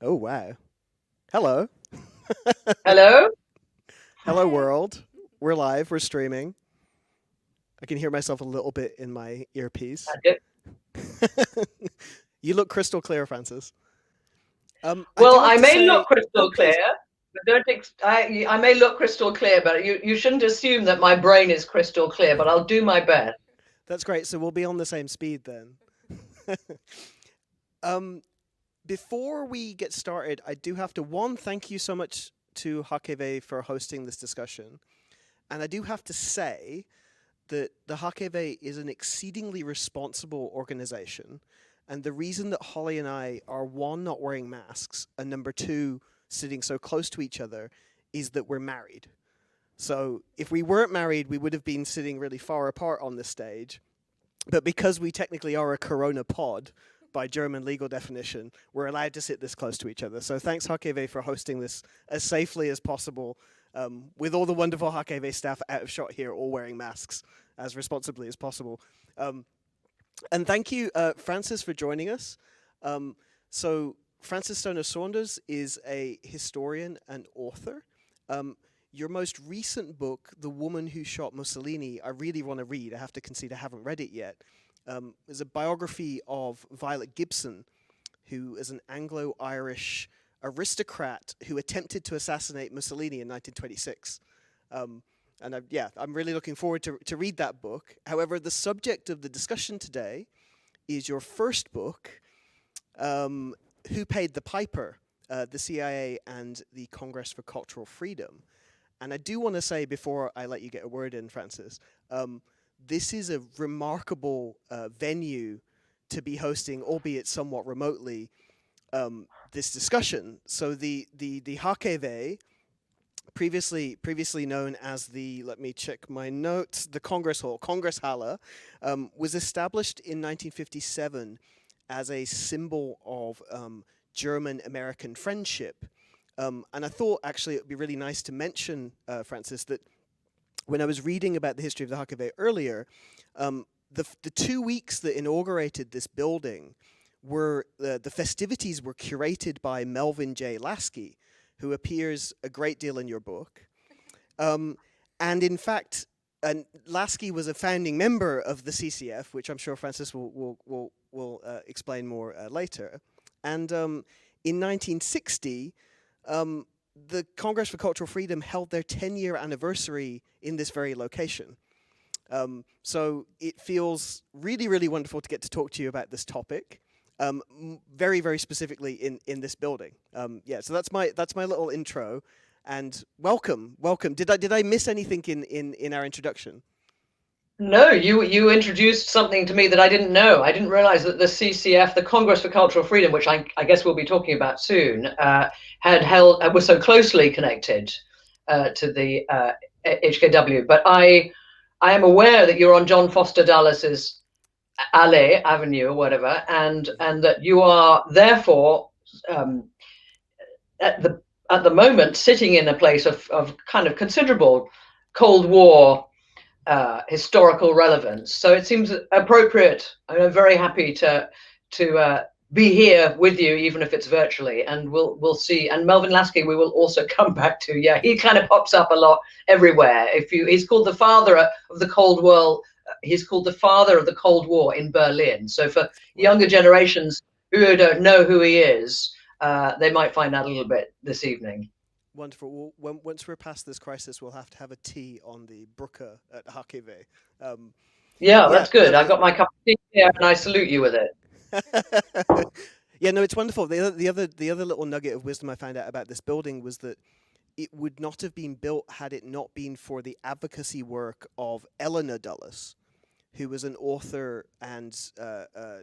Oh, wow. Hello. Hello? Hello, world. We're live. We're streaming. I can hear myself a little bit in my earpiece. I do- You look crystal clear, Francis. I Well, do have I to may say, look oh, crystal clear, please. but I may look crystal clear, but you shouldn't assume that my brain is crystal clear, but I'll do my best. That's great. So we'll be on the same speed then. um, Before we get started, I do have to, one, thank you so much to Hakeve for hosting this discussion. And I do have to say that the Hakeve is an exceedingly responsible organization. And the reason that Holly and I are, one, not wearing masks, and number two, sitting so close to each other, is that we're married. So if we weren't married, we would have been sitting really far apart on this stage. But because we technically are a corona pod, by German legal definition, we're allowed to sit this close to each other. So thanks, Hakeve, for hosting this as safely as possible, with all the wonderful Hakeve staff out of shot here, all wearing masks as responsibly as possible. Um, and thank you, Francis, for joining us. So Francis Stonor Saunders is a historian and author. Um, your most recent book, The Woman Who Shot Mussolini, I really want to read. I have to concede I haven't read it yet. Is a biography of Violet Gibson, who is an Anglo-Irish aristocrat who attempted to assassinate Mussolini in 1926. Yeah, I'm really looking forward to read that book. However, the subject of the discussion today is your first book, Who Paid the Piper? The CIA and the Congress for Cultural Freedom. And I do want to say before I let you get a word in, Francis, this is a remarkable venue to be hosting, albeit somewhat remotely, this discussion. So the Hakeve, previously known as the, let me check my notes, the Congress Hall, Congresshalle, was established in 1957 as a symbol of German American friendship. And I thought actually it would be really nice to mention, Francis, that when I was reading about the history of the Hakave earlier, the 2 weeks that inaugurated this building were the festivities were curated by Melvin J. Lasky, who appears a great deal in your book. Um, and in fact, Lasky was a founding member of the CCF, which I'm sure Francis will explain more later. And in 1960, the Congress for Cultural Freedom held their 10-year anniversary in this very location. So it feels really, really wonderful to get to talk to you about this topic. Very, very specifically in this building. Yeah, so that's my little intro, and welcome. Did I miss anything in our introduction? No, you introduced something to me that I didn't know. I didn't realize that the CCF, the Congress for Cultural Freedom, which I guess we'll be talking about soon, was so closely connected to the HKW. But I am aware that you're on John Foster Dulles' Alley Avenue or whatever, and that you are therefore um, at the moment sitting in a place of kind of considerable Cold War historical relevance. So it seems appropriate. I'm very happy to be here with you, even if it's virtually, and we'll see. And Melvin Lasky, we will also come back to. Yeah, he kind of pops up a lot everywhere. He's called the father of the Cold War. He's called the father of the Cold War in Berlin. So for Wow. younger generations who don't know who he is, they might find out a little bit this evening. Wonderful. Well, once we're past this crisis, we'll have to have a tea on the Brücke at Hakeve. Um, Yeah, yeah, that's good. no, I've got my cup of tea here, and I salute you with it. yeah, no, it's wonderful. The other little nugget of wisdom I found out about this building was that it would not have been built had it not been for the advocacy work of Eleanor Dulles, who was an author and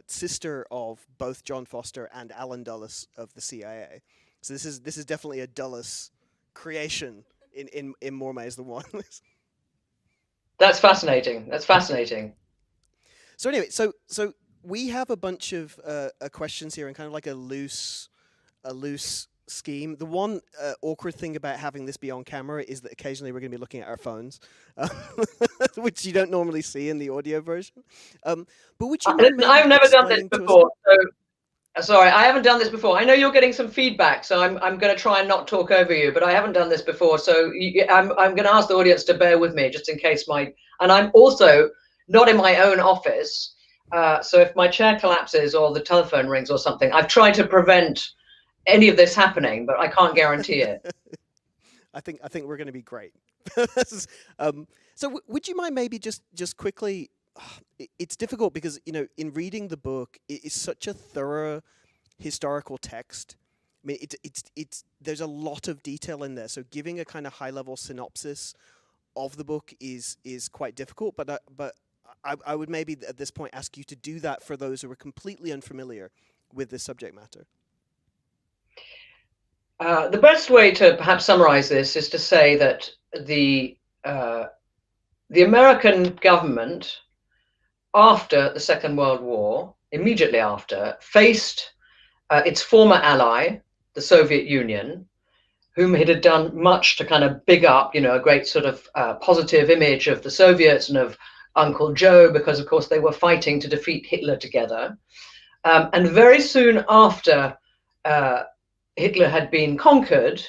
sister of both John Foster and Alan Dulles of the CIA. So this is definitely a Dulles creation in more ways than one. That's fascinating. That's fascinating. So anyway, so we have a bunch of questions here and kind of like a loose scheme. The one awkward thing about having this be on camera is that occasionally we're going to be looking at our phones, uh, which you don't normally see in the audio version. But would you mind I've maybe never done this explaining to us? before, so Sorry, I haven't done this before. I know you're getting some feedback, so I'm going to try and not talk over you, but I haven't done this before. So I'm going to ask the audience to bear with me just in case and I'm also not in my own office. So if my chair collapses or the telephone rings or something, I've tried to prevent any of this happening, but I can't guarantee it. I think we're going to be great. So would you mind maybe just quickly? It's difficult because in reading the book, it is such a thorough historical text. I mean, it's there's a lot of detail in there. So giving a kind of high level synopsis of the book is quite difficult. But I would maybe at this point ask you to do that for those who are completely unfamiliar with this subject matter. The best way to perhaps summarize this is to say that the American government, after the Second World War, immediately after, faced its former ally, the Soviet Union, whom it had done much to kind of big up, a great sort of positive image of the Soviets and of Uncle Joe, because of course they were fighting to defeat Hitler together. And very soon after Hitler had been conquered,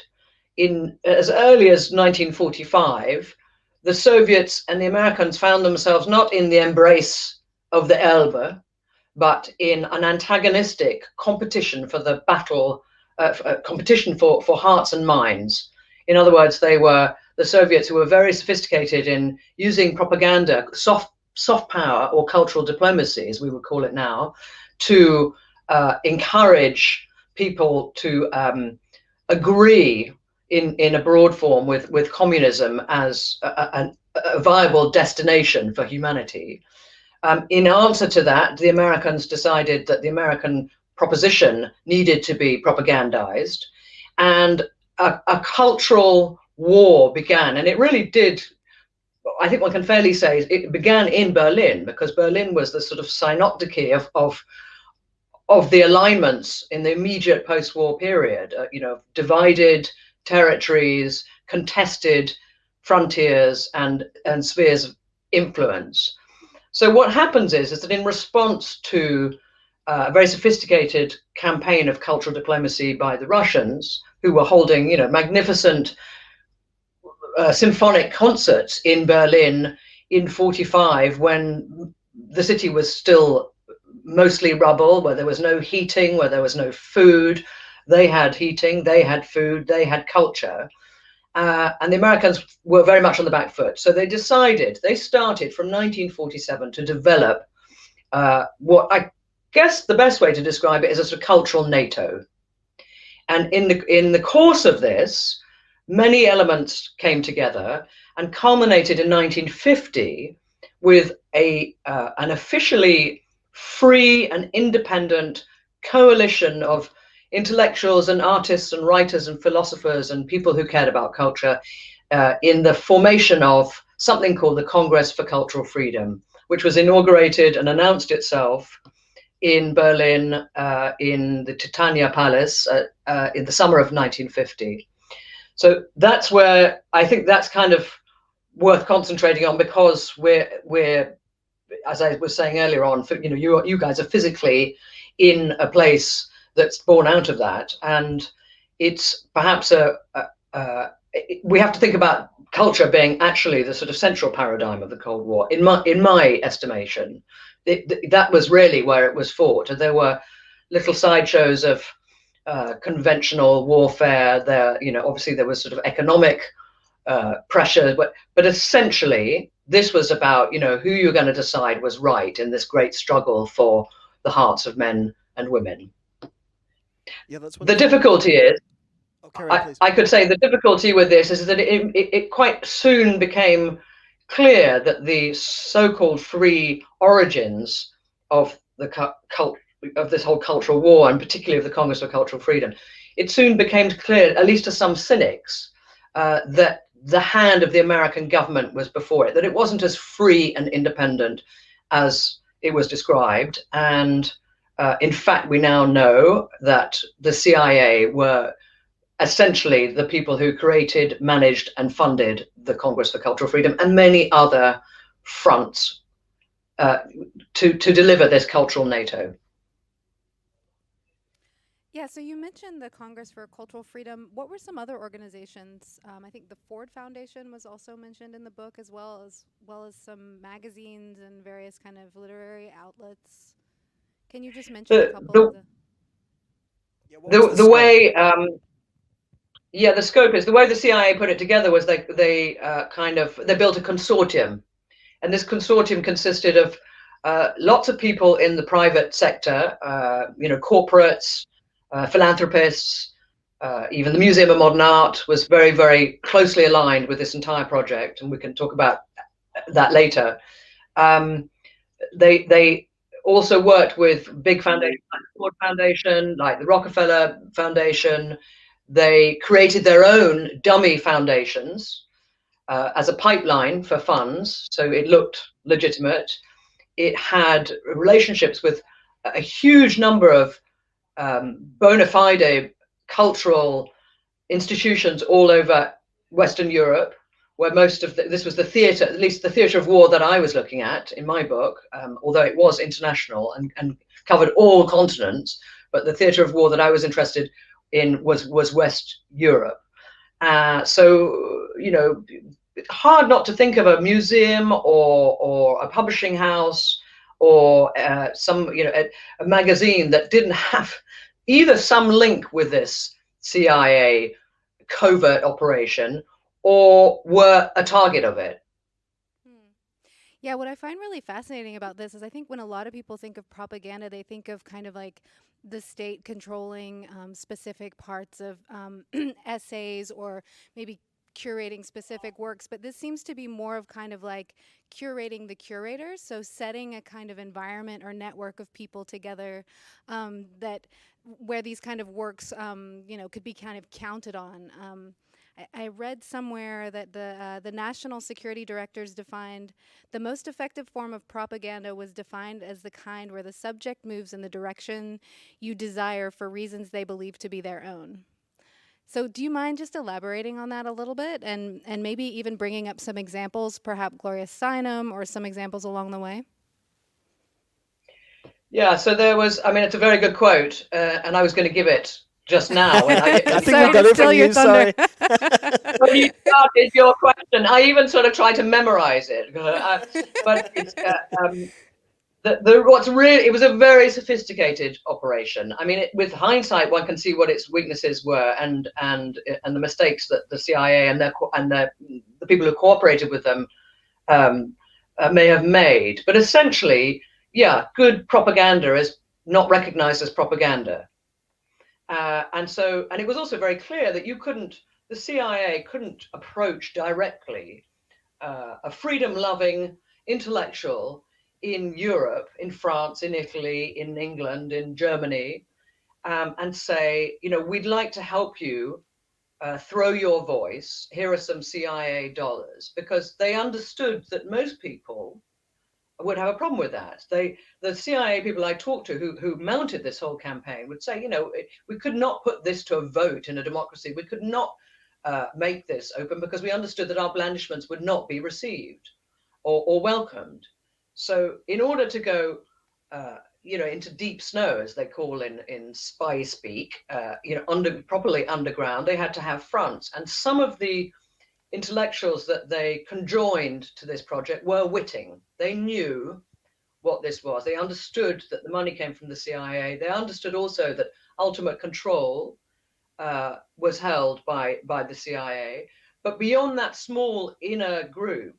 in as early as 1945, the Soviets and the Americans found themselves not in the embrace of the Elbe, but in an antagonistic competition for the battle, competition for hearts and minds. In other words, they were the Soviets who were very sophisticated in using propaganda, soft power or cultural diplomacy, as we would call it now, to encourage people to agree in a broad form with communism as a viable destination for humanity. In answer to that, the Americans decided that the American proposition needed to be propagandized, and a cultural war began. And it really did, I think one can fairly say, it began in Berlin, because Berlin was the sort of synoptichy of the alignments in the immediate post-war period, divided territories, contested frontiers and spheres of influence. So what happens is that in response to a very sophisticated campaign of cultural diplomacy by the Russians, who were holding, magnificent symphonic concerts in Berlin in 1945, when the city was still mostly rubble, where there was no heating, where there was no food. They had heating, they had food, they had culture. And the Americans were very much on the back foot. So they started from 1947 to develop what I guess the best way to describe it is a sort of cultural NATO. And in the course of this, many elements came together and culminated in 1950 with an officially free and independent coalition of intellectuals and artists and writers and philosophers and people who cared about culture in the formation of something called the Congress for Cultural Freedom, which was inaugurated and announced itself in Berlin in the Titania Palace in the summer of 1950. So that's where I think that's kind of worth concentrating on, because we're as I was saying earlier on, you guys are physically in a place that's born out of that, and it's perhaps we have to think about culture being actually the sort of central paradigm of the Cold War. In my estimation, that was really where it was fought, and there were little sideshows of conventional warfare. There, obviously there was sort of economic pressure, but essentially this was about who you're going to decide was right in this great struggle for the hearts of men and women. Yeah, that's the difficulty is. Okay, I could say the difficulty with this is that it quite soon became clear that the so-called free origins of of this whole cultural war, and particularly of the Congress for Cultural Freedom, it soon became clear, at least to some cynics, that the hand of the American government was before it, that it wasn't as free and independent as it was described. And in fact, we now know that the CIA were essentially the people who created, managed, and funded the Congress for Cultural Freedom and many other fronts to deliver this cultural NATO. Yeah, so you mentioned the Congress for Cultural Freedom. What were some other organizations? I think the Ford Foundation was also mentioned in the book, as well as some magazines and various kind of literary outlets. Can you just mention a The couple of the the? Yeah, what was the, the the scope? way the scope is the way the CIA put it together was they kind of they built a consortium, and this consortium consisted of lots of people in the private sector, corporates, philanthropists, even the Museum of Modern Art was very, very closely aligned with this entire project, and we can talk about that later. Um, they also worked with big foundations like the Ford Foundation, like the Rockefeller Foundation. They created their own dummy foundations as a pipeline for funds, so it looked legitimate. It had relationships with a huge number of bona fide cultural institutions all over Western Europe, where most of this was the theatre, at least the theatre of war that I was looking at in my book, although it was international and covered all continents, but the theatre of war that I was interested in was West Europe. So, hard not to think of a museum or a publishing house or a magazine that didn't have either some link with this CIA covert operation or were a target of it. Hmm. Yeah, what I find really fascinating about this is I think when a lot of people think of propaganda, they think of kind of like the state controlling specific parts of essays or maybe curating specific works. But this seems to be more of kind of like curating the curators. So setting a kind of environment or network of people together that where these kind of works, could be kind of counted on. I read somewhere that the national security directors defined the most effective form of propaganda was defined as the kind where the subject moves in the direction you desire for reasons they believe to be their own. So, do you mind just elaborating on that a little bit and maybe even bringing up some examples, perhaps Gloria Steinem or some examples along the way? Yeah, so there was, I mean, it's a very good quote, and I was going to give it just now. And I think we Sorry got to it from steal your you. thunder. Sorry. when you started your question, I even sort of tried to memorize it. But it's what's really, it was a very sophisticated operation. I mean, with hindsight, one can see what its weaknesses were and the mistakes that the CIA and the people who cooperated with them may have made. But essentially, yeah, good propaganda is not recognized as propaganda. And it was also very clear that the CIA couldn't approach directly a freedom-loving intellectual in Europe, in France, in Italy, in England, in Germany, and say, we'd like to help you throw your voice. Here are some CIA dollars, because they understood that most people would have a problem with that. The CIA people I talked to who mounted this whole campaign would say, we could not put this to a vote in a democracy. We could not make this open because we understood that our blandishments would not be received or welcomed. So in order to go, into deep snow, as they call in spy speak, properly underground, they had to have fronts. And some of the intellectuals that they conjoined to this project were witting. They knew what this was. They understood that the money came from the CIA. They understood also that ultimate control was held by the CIA. But beyond that small inner group,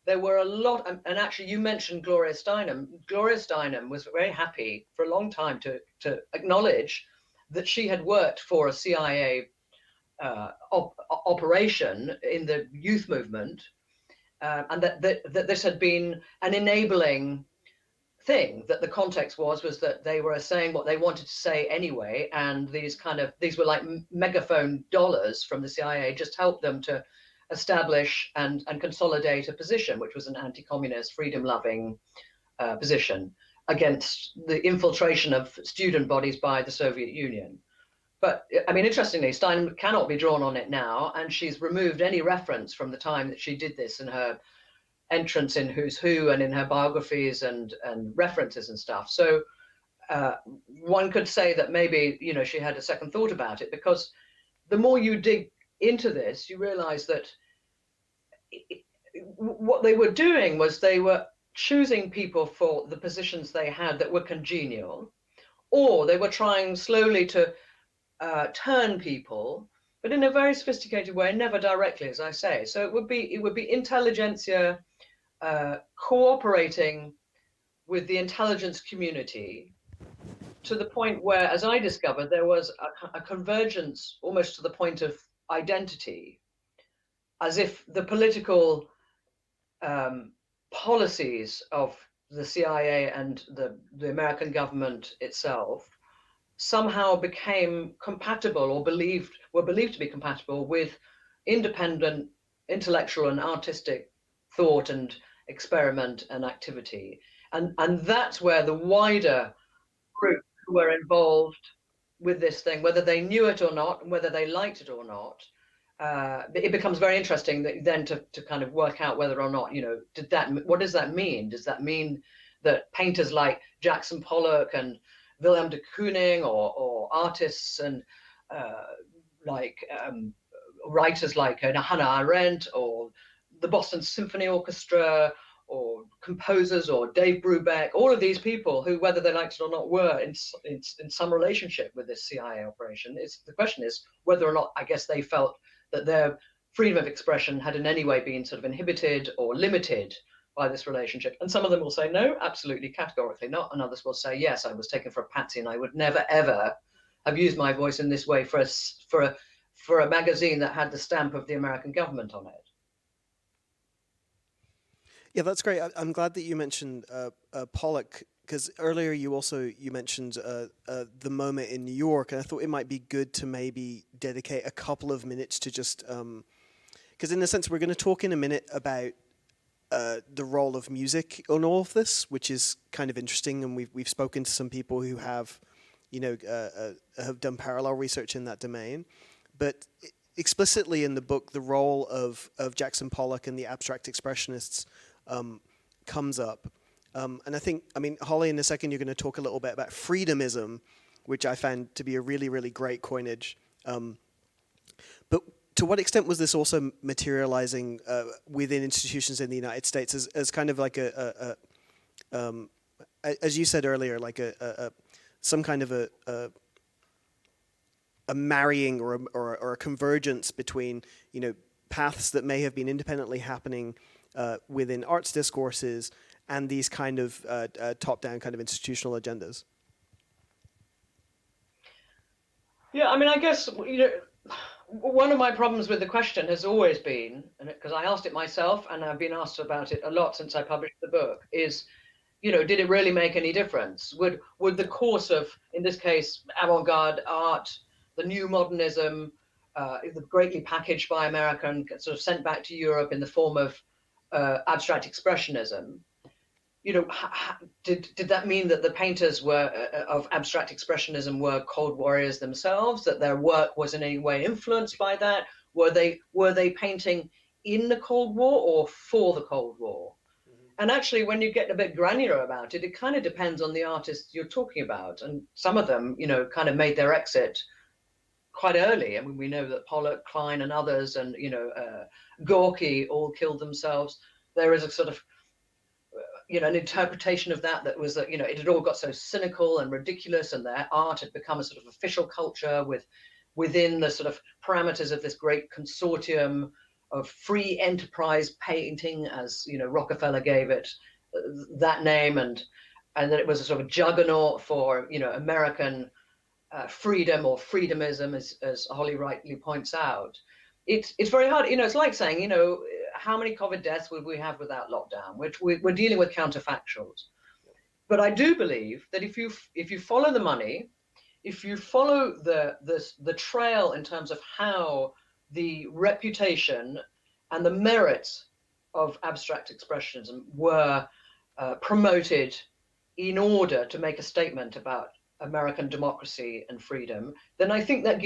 there were a lot, and actually you mentioned Gloria Steinem. Gloria Steinem was very happy for a long time to acknowledge that she had worked for a CIA operation in the youth movement, and that this had been an enabling thing. That the context was that they were saying what they wanted to say anyway, and these were like megaphone dollars from the CIA just helped them to establish and consolidate a position, which was an anti-communist, freedom-loving position against the infiltration of student bodies by the Soviet Union. But I mean, interestingly, Stein cannot be drawn on it now, and she's removed any reference from the time that she did this in her entrance in Who's Who and in her biographies and references and stuff. So one could say that maybe, she had a second thought about it, because the more you dig into this, you realize that what they were doing was they were choosing people for the positions they had that were congenial, or they were trying slowly to turn people, but in a very sophisticated way, never directly, as I say. So it would be intelligentsia cooperating with the intelligence community, to the point where, as I discovered, there was a convergence almost to the point of identity, as if the political policies of the CIA and the American government itself somehow became compatible, or were believed to be compatible with independent intellectual and artistic thought and experiment and activity. And that's where the wider group who were involved with this thing, whether they knew it or not, and whether they liked it or not, it becomes very interesting that then to kind of work out whether or not, what does that mean? Does that mean that painters like Jackson Pollock and Wilhelm de Kooning, or artists and writers like Hannah Arendt, or the Boston Symphony Orchestra, or composers, or Dave Brubeck, all of these people who, whether they liked it or not, were in some relationship with this CIA operation. The question is whether or not, I guess, they felt that their freedom of expression had in any way been sort of inhibited or limited by this relationship. And some of them will say no, absolutely, categorically not. And others will say, yes, I was taken for a patsy, and I would never ever have used my voice in this way for a magazine that had the stamp of the American government on it. Yeah, that's great. I'm glad that you mentioned Pollock, because earlier you mentioned the moment in New York, and I thought it might be good to maybe dedicate a couple of minutes to just, because in a sense we're going to talk in a minute about the role of music on all of this, which is kind of interesting, and we've spoken to some people who have, have done parallel research in that domain, but explicitly in the book, the role of Jackson Pollock and the abstract expressionists comes up. And I think, Holly, in a second, you're going to talk a little bit about freedomism, which I found to be a really, really great coinage. But to what extent was this also materializing within institutions in the United States as kind of like as you said earlier, like some kind of a marrying or a convergence between, paths that may have been independently happening within arts discourses and these kind of top-down kind of institutional agendas? Yeah, I guess, one of my problems with the question has always been, because I asked it myself and I've been asked about it a lot since I published the book, is, did it really make any difference? Would the course of, in this case, avant-garde art, the new modernism, greatly packaged by America and sort of sent back to Europe in the form of abstract expressionism, did that mean that the painters of abstract expressionism were Cold Warriors themselves, that their work was in any way influenced by that? Were they painting in the Cold War or for the Cold War? Mm-hmm. And actually, when you get a bit granular about it, it kind of depends on the artist you're talking about. And some of them, kind of made their exit quite early. We know that Pollock, Klein, and others, and Gorky all killed themselves. There is a sort of an interpretation of that was that it had all got so cynical and ridiculous, and their art had become a sort of official culture within the sort of parameters of this great consortium of free enterprise painting, as Rockefeller gave it that name, and that it was a sort of juggernaut for American freedom, or freedomism, as Holly rightly points out. It's very hard. It's like saying, how many COVID deaths would we have without lockdown? Which we're dealing with counterfactuals. But I do believe that if you follow the money, if you follow the trail in terms of how the reputation and the merits of abstract expressionism were promoted in order to make a statement about American democracy and freedom, then I think that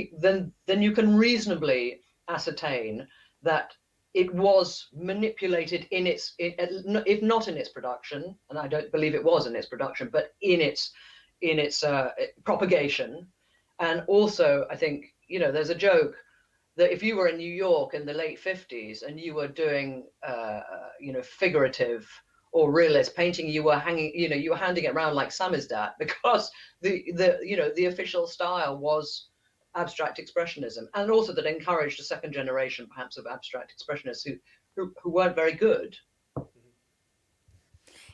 then you can reasonably ascertain that it was manipulated if not in its production, and I don't believe it was in its production, but in its in its propagation. And also, I think, there's a joke that if you were in New York in the late 50s and you were doing, figurative or realist painting, you were handing it around like samizdat, because the official style was abstract expressionism, and also that encouraged a second generation, perhaps, of abstract expressionists who weren't very good.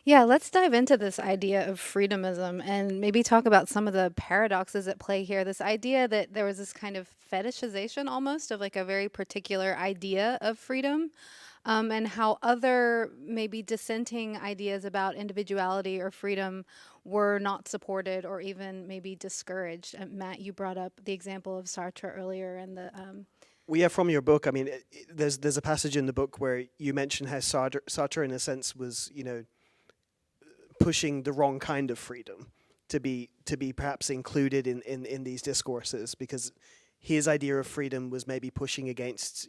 Yeah, let's dive into this idea of freedomism and maybe talk about some of the paradoxes at play here. This idea that there was this kind of fetishization almost of like a very particular idea of freedom, and how other maybe dissenting ideas about individuality or freedom were not supported or even maybe discouraged. Matt, you brought up the example of Sartre earlier, and the Well, yeah, from your book, I mean, there's a passage in the book where you mention how Sartre in a sense was, pushing the wrong kind of freedom to be perhaps included in these discourses, because his idea of freedom was maybe pushing against,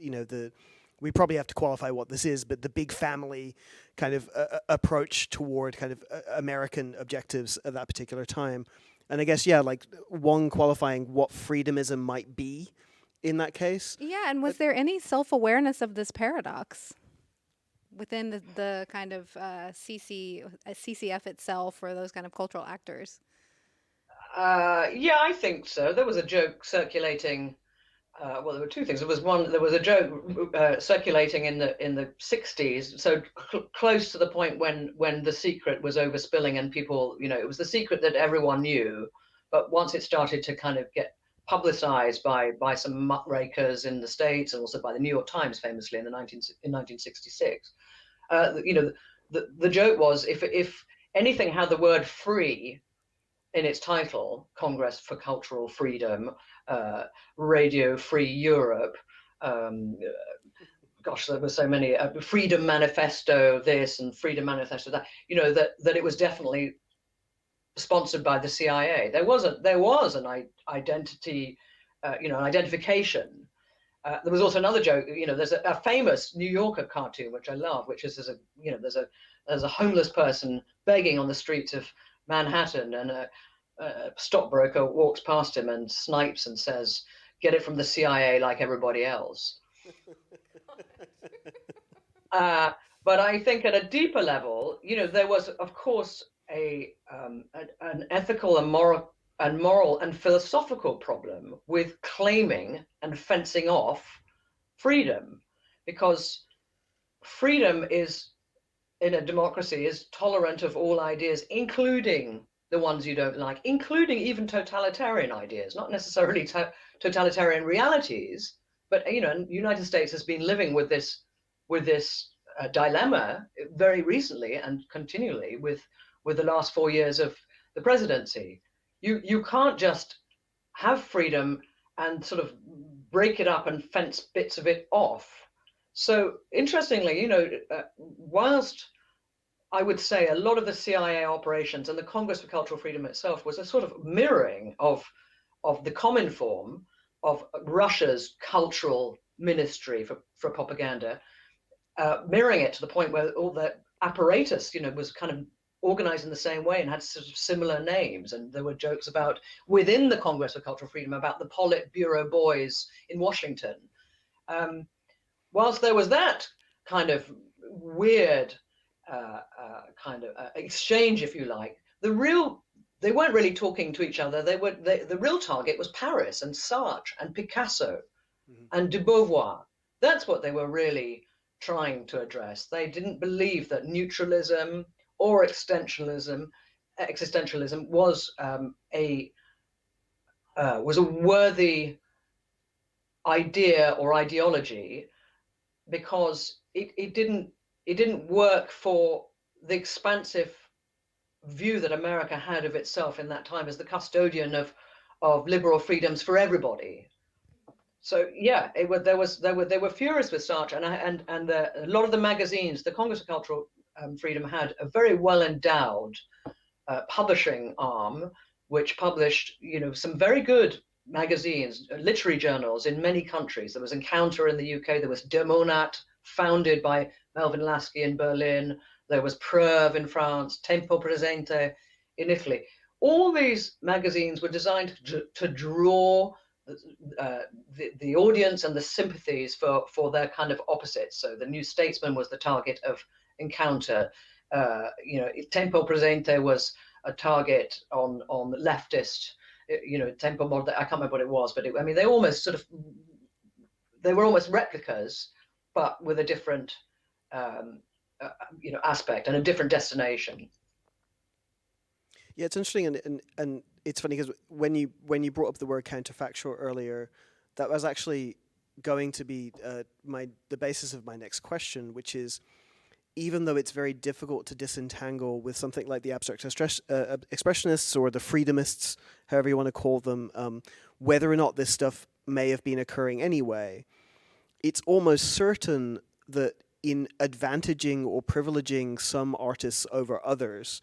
we probably have to qualify what this is, but the big family kind of approach toward kind of American objectives at that particular time. And I guess, yeah, like one qualifying what freedomism might be in that case. Yeah, and was there any self-awareness of this paradox within the kind of CCF itself, or those kind of cultural actors? Yeah, I think so. There was a joke circulating. Well, there were two things. There was a joke circulating in the 60s, so close to the point when The Secret was overspilling, and people, it was the secret that everyone knew, but once it started to kind of get publicized by some muckrakers in the States, and also by the New York Times, famously in 1966. The joke was, if anything had the word free in its title, Congress for Cultural Freedom, Radio Free Europe, gosh, there were so many, Freedom Manifesto this and Freedom Manifesto that, that it was definitely sponsored by the CIA. There was an identity, an identification. There was also another joke. There's a famous New Yorker cartoon which I love, which is there's a homeless person begging on the streets of Manhattan, and a stockbroker walks past him and snipes and says, "Get it from the CIA like everybody else." But I think at a deeper level, there was, of course, an ethical and moral and philosophical problem with claiming and fencing off freedom, because freedom in a democracy is tolerant of all ideas, including the ones you don't like, including even totalitarian ideas, not necessarily totalitarian realities, but the United States has been living with this dilemma very recently and continually with the last 4 years of the presidency. You can't just have freedom and sort of break it up and fence bits of it off. So interestingly, whilst I would say a lot of the CIA operations and the Congress for Cultural Freedom itself was a sort of mirroring of the Cominform, of Russia's cultural ministry for propaganda, mirroring it to the point where all the apparatus, was kind of organized in the same way and had sort of similar names. And there were jokes about, within the Congress for Cultural Freedom, about the Politburo boys in Washington. Whilst there was that kind of weird exchange, if you like, they weren't really talking to each other. The real target was Paris and Sartre and Picasso and de Beauvoir. That's what they were really trying to address. They didn't believe that neutralism or existentialism was a worthy idea or ideology, because it didn't work for the expansive view that America had of itself in that time as the custodian of liberal freedoms for everybody. So yeah, they were furious with Sartre, and a lot of the magazines, the Congress of Cultural Freedom had a very well endowed publishing arm, which published some very good magazines, literary journals in many countries. There was Encounter in the UK. There was De Monat, founded by Melvin Lasky in Berlin. There was Preuve in France, Tempo Presente in Italy. all these magazines were designed to draw the audience and the sympathies for their kind of opposites. So the New Statesman was the target of encounter. Tempo Presente was a target on leftist. Tempo Modern. I can't remember what it was, but they were almost replicas, but with a different aspect and a different destination. Yeah, it's interesting, and it's funny because when you brought up the word counterfactual earlier, that was actually going to be the basis of my next question, which is, even though it's very difficult to disentangle with something like the abstract expressionists or the freedomists, however you want to call them, whether or not this stuff may have been occurring anyway, it's almost certain that in advantaging or privileging some artists over others,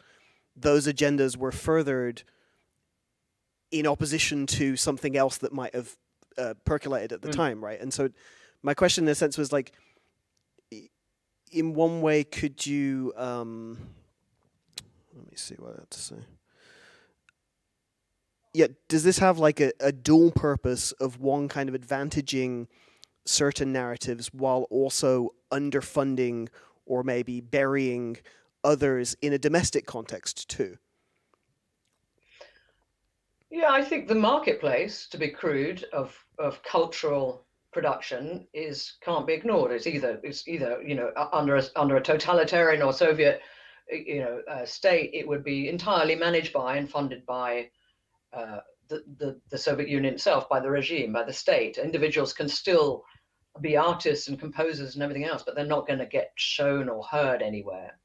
those agendas were furthered in opposition to something else that might have percolated at the time, right? And so my question in a sense was like, in one way, could you, let me see what I have to say. Yeah, does this have like a dual purpose of one kind of advantaging certain narratives while also underfunding or maybe burying others in a domestic context too? Yeah, I think the marketplace, to be crude, of cultural production can't be ignored. It's either under a totalitarian or Soviet state, it would be entirely managed by and funded by the Soviet Union itself, by the regime, by the state. Individuals can still be artists and composers and everything else, but they're not going to get shown or heard anywhere.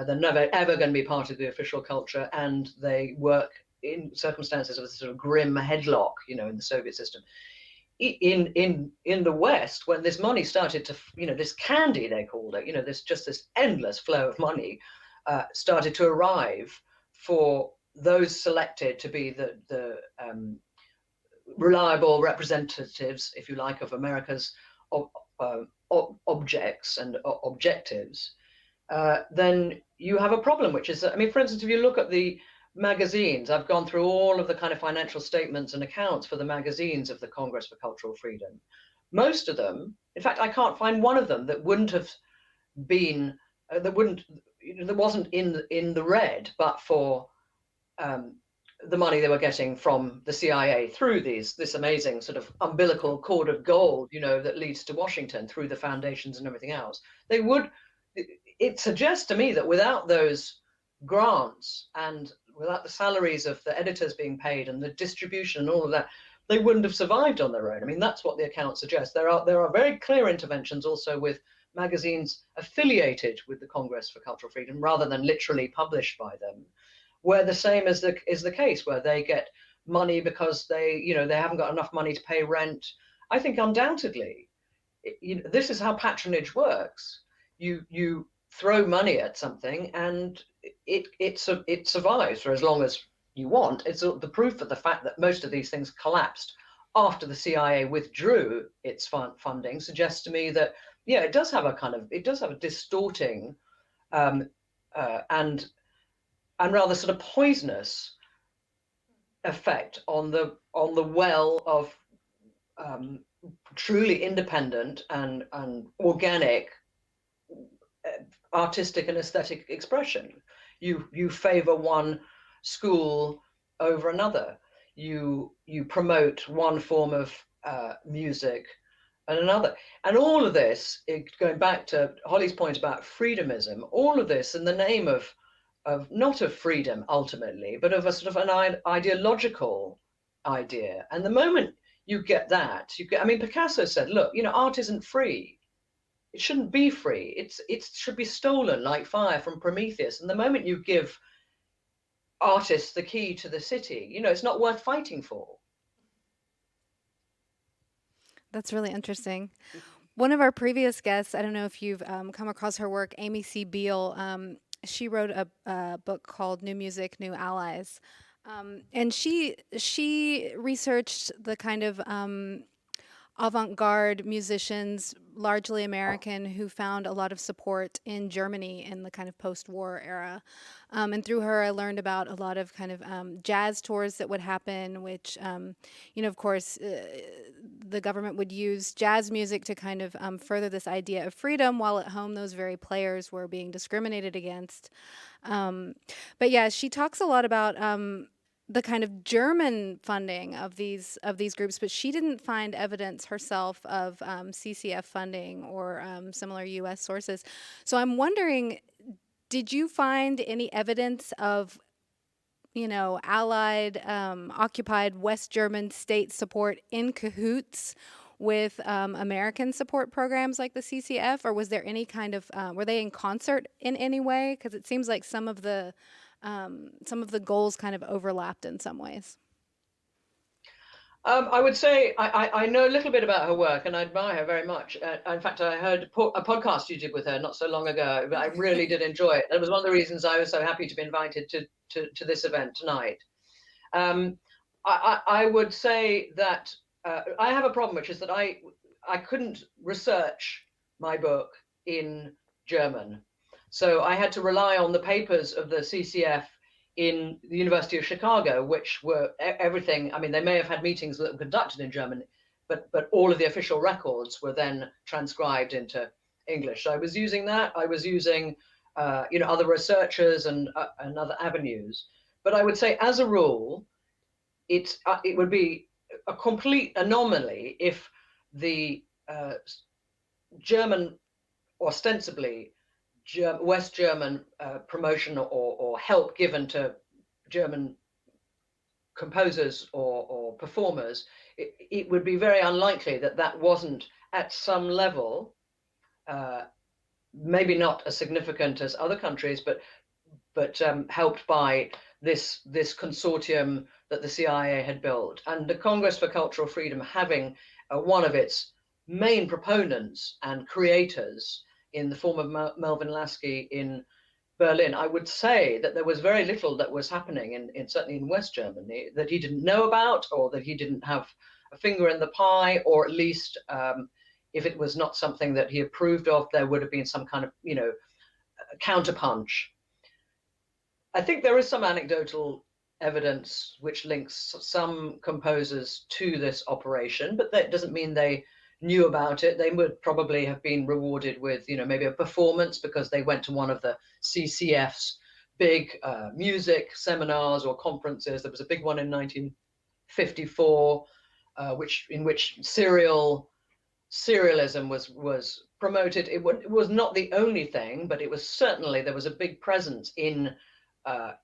They're never ever going to be part of the official culture, and they work in circumstances of a sort of grim headlock, in the Soviet system. In the West, when this money started to, this candy, they called it, this endless flow of money started to arrive for those selected to be the reliable representatives, if you like, of America's objects and objectives, then you have a problem, which is, for instance, if you look at the magazines, I've gone through all of the kind of financial statements and accounts for the magazines of the Congress for Cultural Freedom. Most of them, in fact, I can't find one of them that wouldn't have been, that wasn't in the red, but for the money they were getting from the CIA through this amazing sort of umbilical cord of gold, that leads to Washington through the foundations and everything else. It suggests to me that without those grants and without the salaries of the editors being paid and the distribution and all of that, they wouldn't have survived on their own. That's what the account suggests. There are very clear interventions also with magazines affiliated with the Congress for Cultural Freedom rather than literally published by them, where the same is the case, where they get money because they haven't got enough money to pay rent. I think undoubtedly, this is how patronage works. You throw money at something and it survives for as long as you want. It's the proof of the fact that most of these things collapsed after the CIA withdrew its funding suggests to me that it does have a distorting and rather sort of poisonous effect on the well of truly independent and organic artistic and aesthetic expression. You favor one school over another. You promote one form of music and another. And all of this, going back to Holly's point about freedomism, all of this in the name of not of freedom ultimately, but of a sort of an ideological idea. And the moment you get that, Picasso said, look, art isn't free. It shouldn't be free. It should be stolen like fire from Prometheus. And the moment you give artists the key to the city, it's not worth fighting for. That's really interesting. One of our previous guests, I don't know if you've come across her work, Amy C. Beale, she wrote a book called New Music, New Allies. And she researched the kind of avant-garde musicians, largely American, who found a lot of support in Germany in the kind of post-war era. And through her, I learned about a lot of kind of jazz tours that would happen, which, of course, the government would use jazz music to kind of further this idea of freedom, while at home those very players were being discriminated against. But yeah, she talks a lot about the kind of German funding of these groups, but she didn't find evidence herself of CCF funding or similar U.S. sources. So I'm wondering, did you find any evidence of, Allied, occupied West German state support in cahoots with American support programs like the CCF, or was there any kind of were they in concert in any way? Because it seems like some of the goals kind of overlapped in some ways. I would say I know a little bit about her work, and I admire her very much. In fact, I heard a podcast you did with her not so long ago. I really did enjoy it. That was one of the reasons I was so happy to be invited to this event tonight. I would say that I have a problem, which is that I couldn't research my book in German. So I had to rely on the papers of the CCF in the University of Chicago, which were everything. I mean, they may have had meetings that were conducted in German, but all of the official records were then transcribed into English. So I was using that. I was using, other researchers and other avenues. But I would say, as a rule, it would be a complete anomaly if the German, ostensibly West German promotion or help given to German composers or performers, it would be very unlikely that wasn't at some level, maybe not as significant as other countries, but helped by this consortium that the CIA had built, and the Congress for Cultural Freedom having one of its main proponents and creators in the form of Melvin Lasky in Berlin. I would say that there was very little that was happening certainly in West Germany that he didn't know about, or that he didn't have a finger in the pie, or at least if it was not something that he approved of, there would have been some kind of counterpunch. I think there is some anecdotal evidence which links some composers to this operation, but that doesn't mean they knew about it. They would probably have been rewarded with, maybe a performance because they went to one of the CCF's big music seminars or conferences. There was a big one in 1954, in which serialism was promoted. It was not the only thing, but it was certainly, there was a big presence in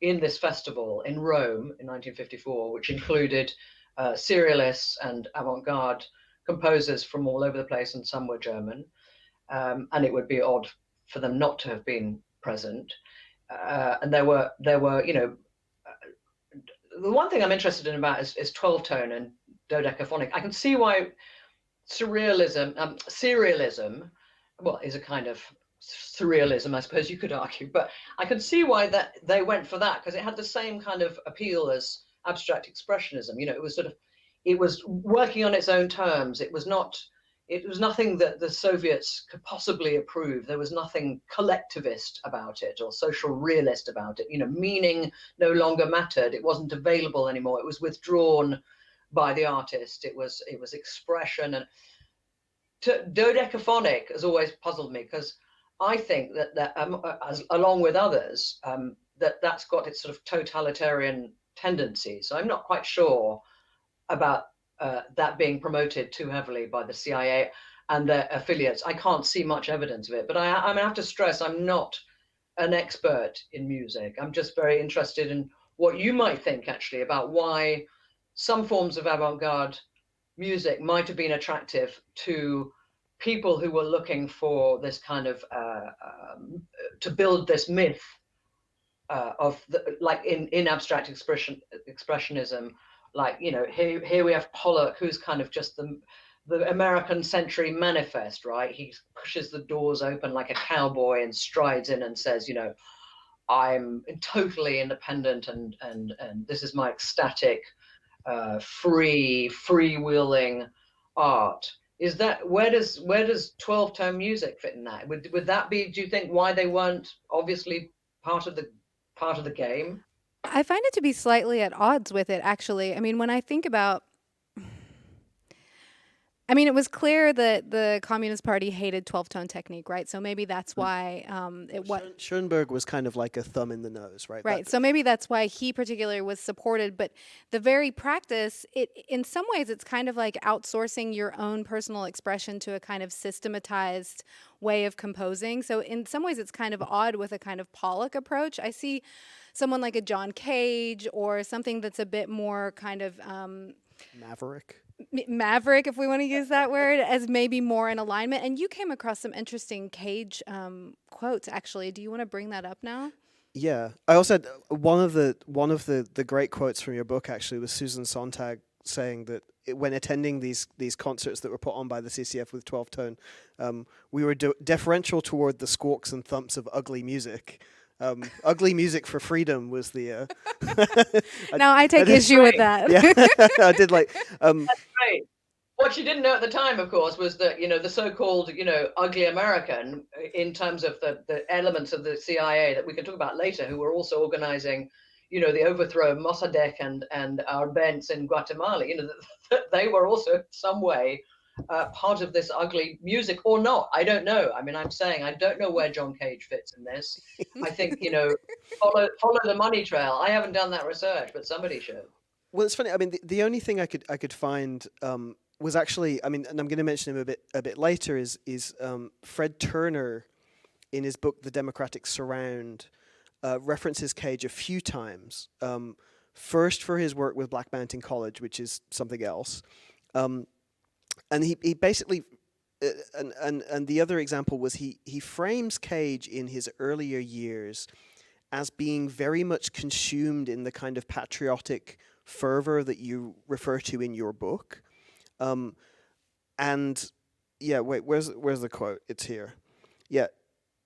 this festival in Rome in 1954, which included serialists and avant-garde composers from all over the place, and some were German, and it would be odd for them not to have been present. And there were the one thing I'm interested in about is 12-tone and dodecaphonic. I can see why serialism, well, is a kind of surrealism, I suppose you could argue, but I can see why that they went for that, because it had the same kind of appeal as abstract expressionism. It was working on its own terms. It was nothing that the Soviets could possibly approve. There was nothing collectivist about it or social realist about it. Meaning no longer mattered. It wasn't available anymore. It was withdrawn by the artist. It was expression. And dodecaphonic has always puzzled me, because I think that along with others, that's got its sort of totalitarian tendencies. So I'm not quite sure about that being promoted too heavily by the CIA and their affiliates. I can't see much evidence of it, but I have to stress I'm not an expert in music. I'm just very interested in what you might think actually about why some forms of avant-garde music might have been attractive to people who were looking for this kind of to build this myth of like in abstract expressionism, like here we have Pollock, who's kind of just the American century manifest, right? He pushes the doors open like a cowboy and strides in and says, I'm totally independent and this is my ecstatic freewheeling art. Is that where does 12-tone music fit in that? Would that be, do you think, why they weren't obviously part of the game? I find it to be slightly at odds with it, actually. I mean, when I think about, I mean, it was clear that the Communist Party hated 12-tone technique, right? So maybe that's why Schoenberg was kind of like a thumb in the nose, right? Right. So maybe that's why he particularly was supported. But the very practice, it in some ways, it's kind of like outsourcing your own personal expression to a kind of systematized way of composing. So in some ways, it's kind of odd with a kind of Pollock approach. I see someone like a John Cage or something that's a bit more kind of Maverick. maverick, if we want to use that word, as maybe more in alignment. And you came across some interesting Cage quotes, actually. Do you want to bring that up now? Yeah, I also had one of the great quotes from your book actually was Susan Sontag saying that when attending these concerts that were put on by the CCF with 12-tone, we were deferential toward the squawks and thumps of ugly music. Ugly music for freedom was the. No, I take issue with that. Yeah, I did like. That's great. What she didn't know at the time, of course, was that, the so-called, ugly American, in terms of the elements of the CIA that we can talk about later, who were also organizing, the overthrow of Mossadegh and Arbenz in Guatemala, that they were also in some way part of this ugly music, or not. I don't know. I mean, I'm saying I don't know where John Cage fits in this. I think, follow the money trail. I haven't done that research, but somebody should. Well, it's funny. I mean, the only thing I could find was actually, I mean, and I'm going to mention him a bit later, is Fred Turner, in his book The Democratic Surround, references Cage a few times. First for his work with Black Mountain College, which is something else, and he basically, and the other example was he frames Cage in his earlier years as being very much consumed in the kind of patriotic fervor that you refer to in your book. And yeah, wait, where's the quote? It's here. Yeah.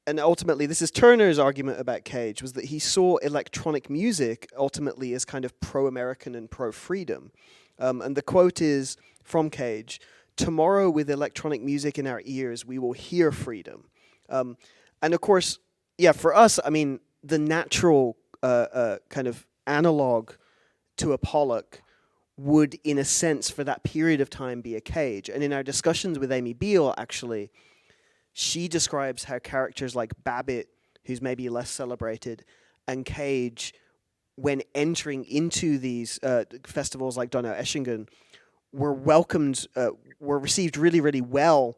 And ultimately, this is Turner's argument about Cage, was that he saw electronic music ultimately as kind of pro-American and pro-freedom. And the quote is from Cage: "Tomorrow, with electronic music in our ears, we will hear freedom." And of course, yeah, for us, I mean, the natural kind of analog to a Pollock would, in a sense, for that period of time, be a Cage. And in our discussions with Amy Beale, actually, she describes how characters like Babbitt, who's maybe less celebrated, and Cage, when entering into these festivals like Donau Eschingen, were welcomed, were received really, really well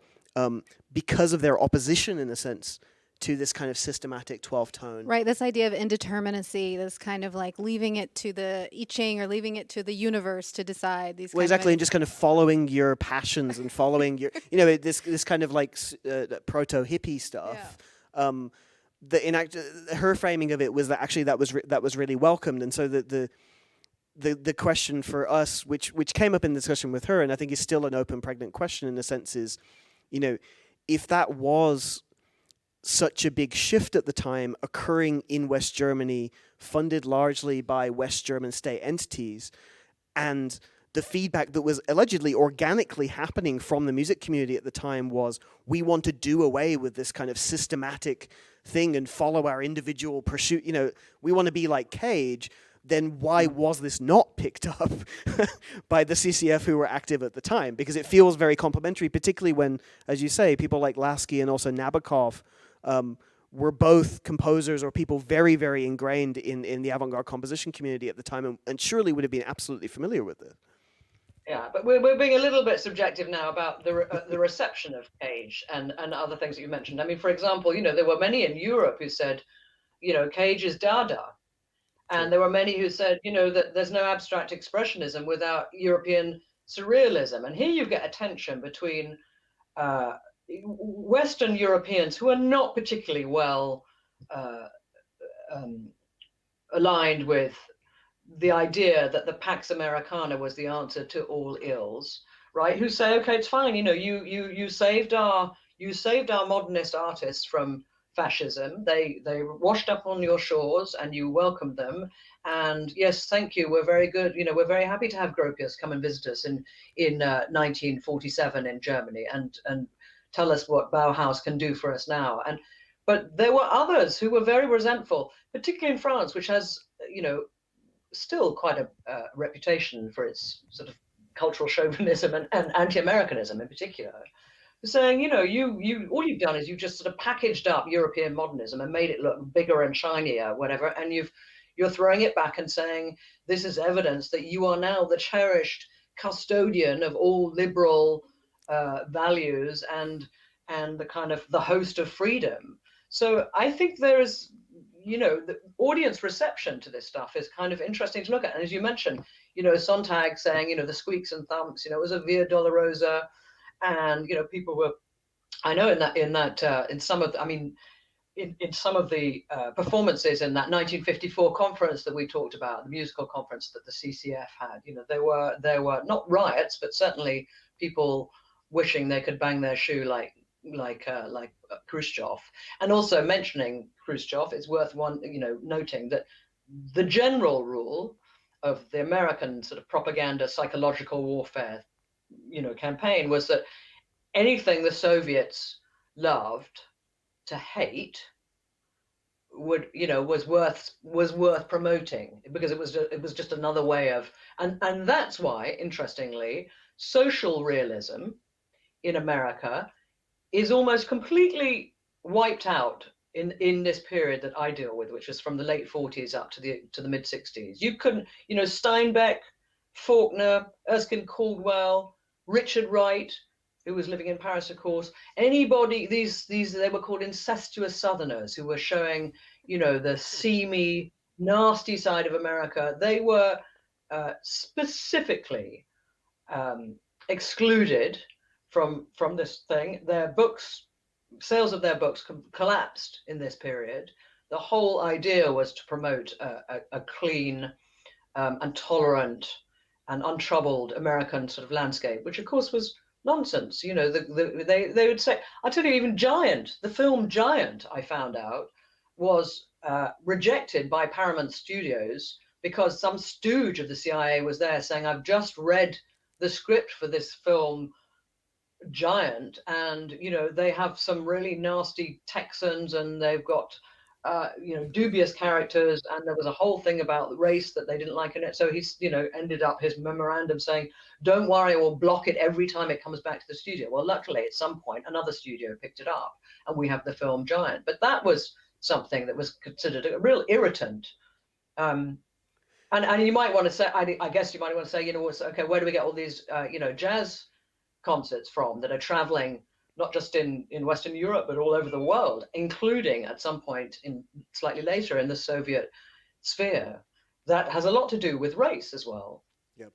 because of their opposition, in a sense, to this kind of systematic 12-tone. Right, this idea of indeterminacy, this kind of like leaving it to the I Ching or leaving it to the universe to decide these. Well, exactly, and just kind of following your passions and following your, this kind of like proto-hippie stuff. Yeah. Her framing of it was that actually that was really welcomed, and so the question for us, which came up in the discussion with her, and I think is still an open, pregnant question in a sense, is, if that was such a big shift at the time occurring in West Germany, funded largely by West German state entities, and the feedback that was allegedly organically happening from the music community at the time was, we want to do away with this kind of systematic thing and follow our individual pursuit, we want to be like Cage, then why was this not picked up by the CCF who were active at the time? Because it feels very complementary, particularly when, as you say, people like Lasky and also Nabokov were both composers or people very, very ingrained in the avant-garde composition community at the time, and surely would have been absolutely familiar with it. Yeah, but we're being a little bit subjective now about the reception of Cage and other things that you mentioned. I mean, for example, there were many in Europe who said, Cage is Dada. And there were many who said, that there's no abstract expressionism without European surrealism. And here you get a tension between Western Europeans who are not particularly well aligned with the idea that the Pax Americana was the answer to all ills, right? Who say, okay, it's fine, you saved our modernist artists from fascism. They washed up on your shores and you welcomed them. And yes, thank you. We're very good. You know, we're very happy to have Gropius come and visit us in 1947 in Germany and tell us what Bauhaus can do for us now. But there were others who were very resentful, particularly in France, which has, you know, still quite a reputation for its sort of cultural chauvinism and anti-Americanism in particular, saying, you know, you all you've done is you've just sort of packaged up European modernism and made it look bigger and shinier, whatever, and you're throwing it back and saying this is evidence that you are now the cherished custodian of all liberal values and the kind of the host of freedom. So I think there is, you know, the audience reception to this stuff is kind of interesting to look at. And as you mentioned, you know, Sontag saying, you know, the squeaks and thumps, you know, it was a Via Dolorosa, and you know, people were, I know in some of the, I mean, in some of the performances in that 1954 conference that we talked about, the musical conference that the CCF had, you know, there were not riots, but certainly people wishing they could bang their shoe like Khrushchev. And also mentioning Khrushchev, it's worth noting that the general rule of the American sort of propaganda, psychological warfare, you know, campaign was that anything the Soviets loved to hate was worth promoting, because it was just another way of, and that's why, interestingly, social realism in America is almost completely wiped out in this period that I deal with, which is from the late 40s up to the mid 60s. You couldn't, you know, Steinbeck, Faulkner, Erskine Caldwell, Richard Wright, who was living in Paris, of course, anybody, these they were called incestuous Southerners, who were showing, you know, the seamy, nasty side of America. They were specifically excluded from this thing. Their books, sales of their books collapsed in this period. The whole idea was to promote a clean and tolerant and untroubled American sort of landscape, which of course was nonsense. You know, they would say, I tell you, even Giant, the film Giant, I found out, was rejected by Paramount Studios because some stooge of the CIA was there saying, I've just read the script for this film Giant, and you know, they have some really nasty Texans, and they've got you know, dubious characters, and there was a whole thing about race that they didn't like in it. So he's, you know, ended up his memorandum saying, don't worry, we'll block it every time it comes back to the studio. Well, luckily at some point another studio picked it up and we have the film Giant. But that was something that was considered a real irritant. And you might want to say, I guess you might want to say, you know, okay, where do we get all these you know, jazz concerts from that are traveling not just in Western Europe, but all over the world, including at some point in slightly later in the Soviet sphere? That has a lot to do with race as well. Yep.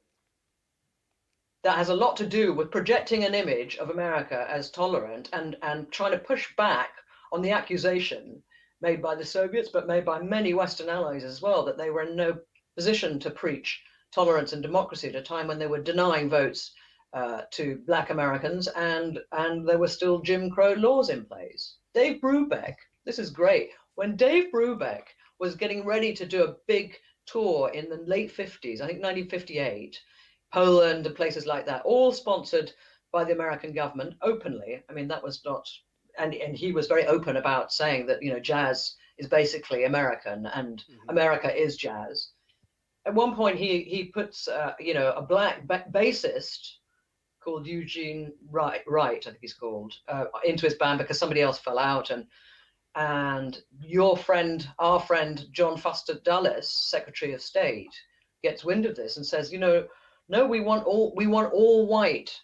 That has a lot to do with projecting an image of America as tolerant and trying to push back on the accusation made by the Soviets, but made by many Western allies as well, that they were in no position to preach tolerance and democracy at a time when they were denying votes to Black Americans, and there were still Jim Crow laws in place. Dave Brubeck, this is great. When Dave Brubeck was getting ready to do a big tour in the late 50s, I think 1958, Poland and places like that, all sponsored by the American government openly. I mean, that was not, and he was very open about saying that, you know, jazz is basically American and America is jazz. At one point, he puts, you know, a black bassist called Eugene Wright, I think he's called, into his band because somebody else fell out, and our friend John Foster Dulles, Secretary of State, gets wind of this and says, you know, no, we want all white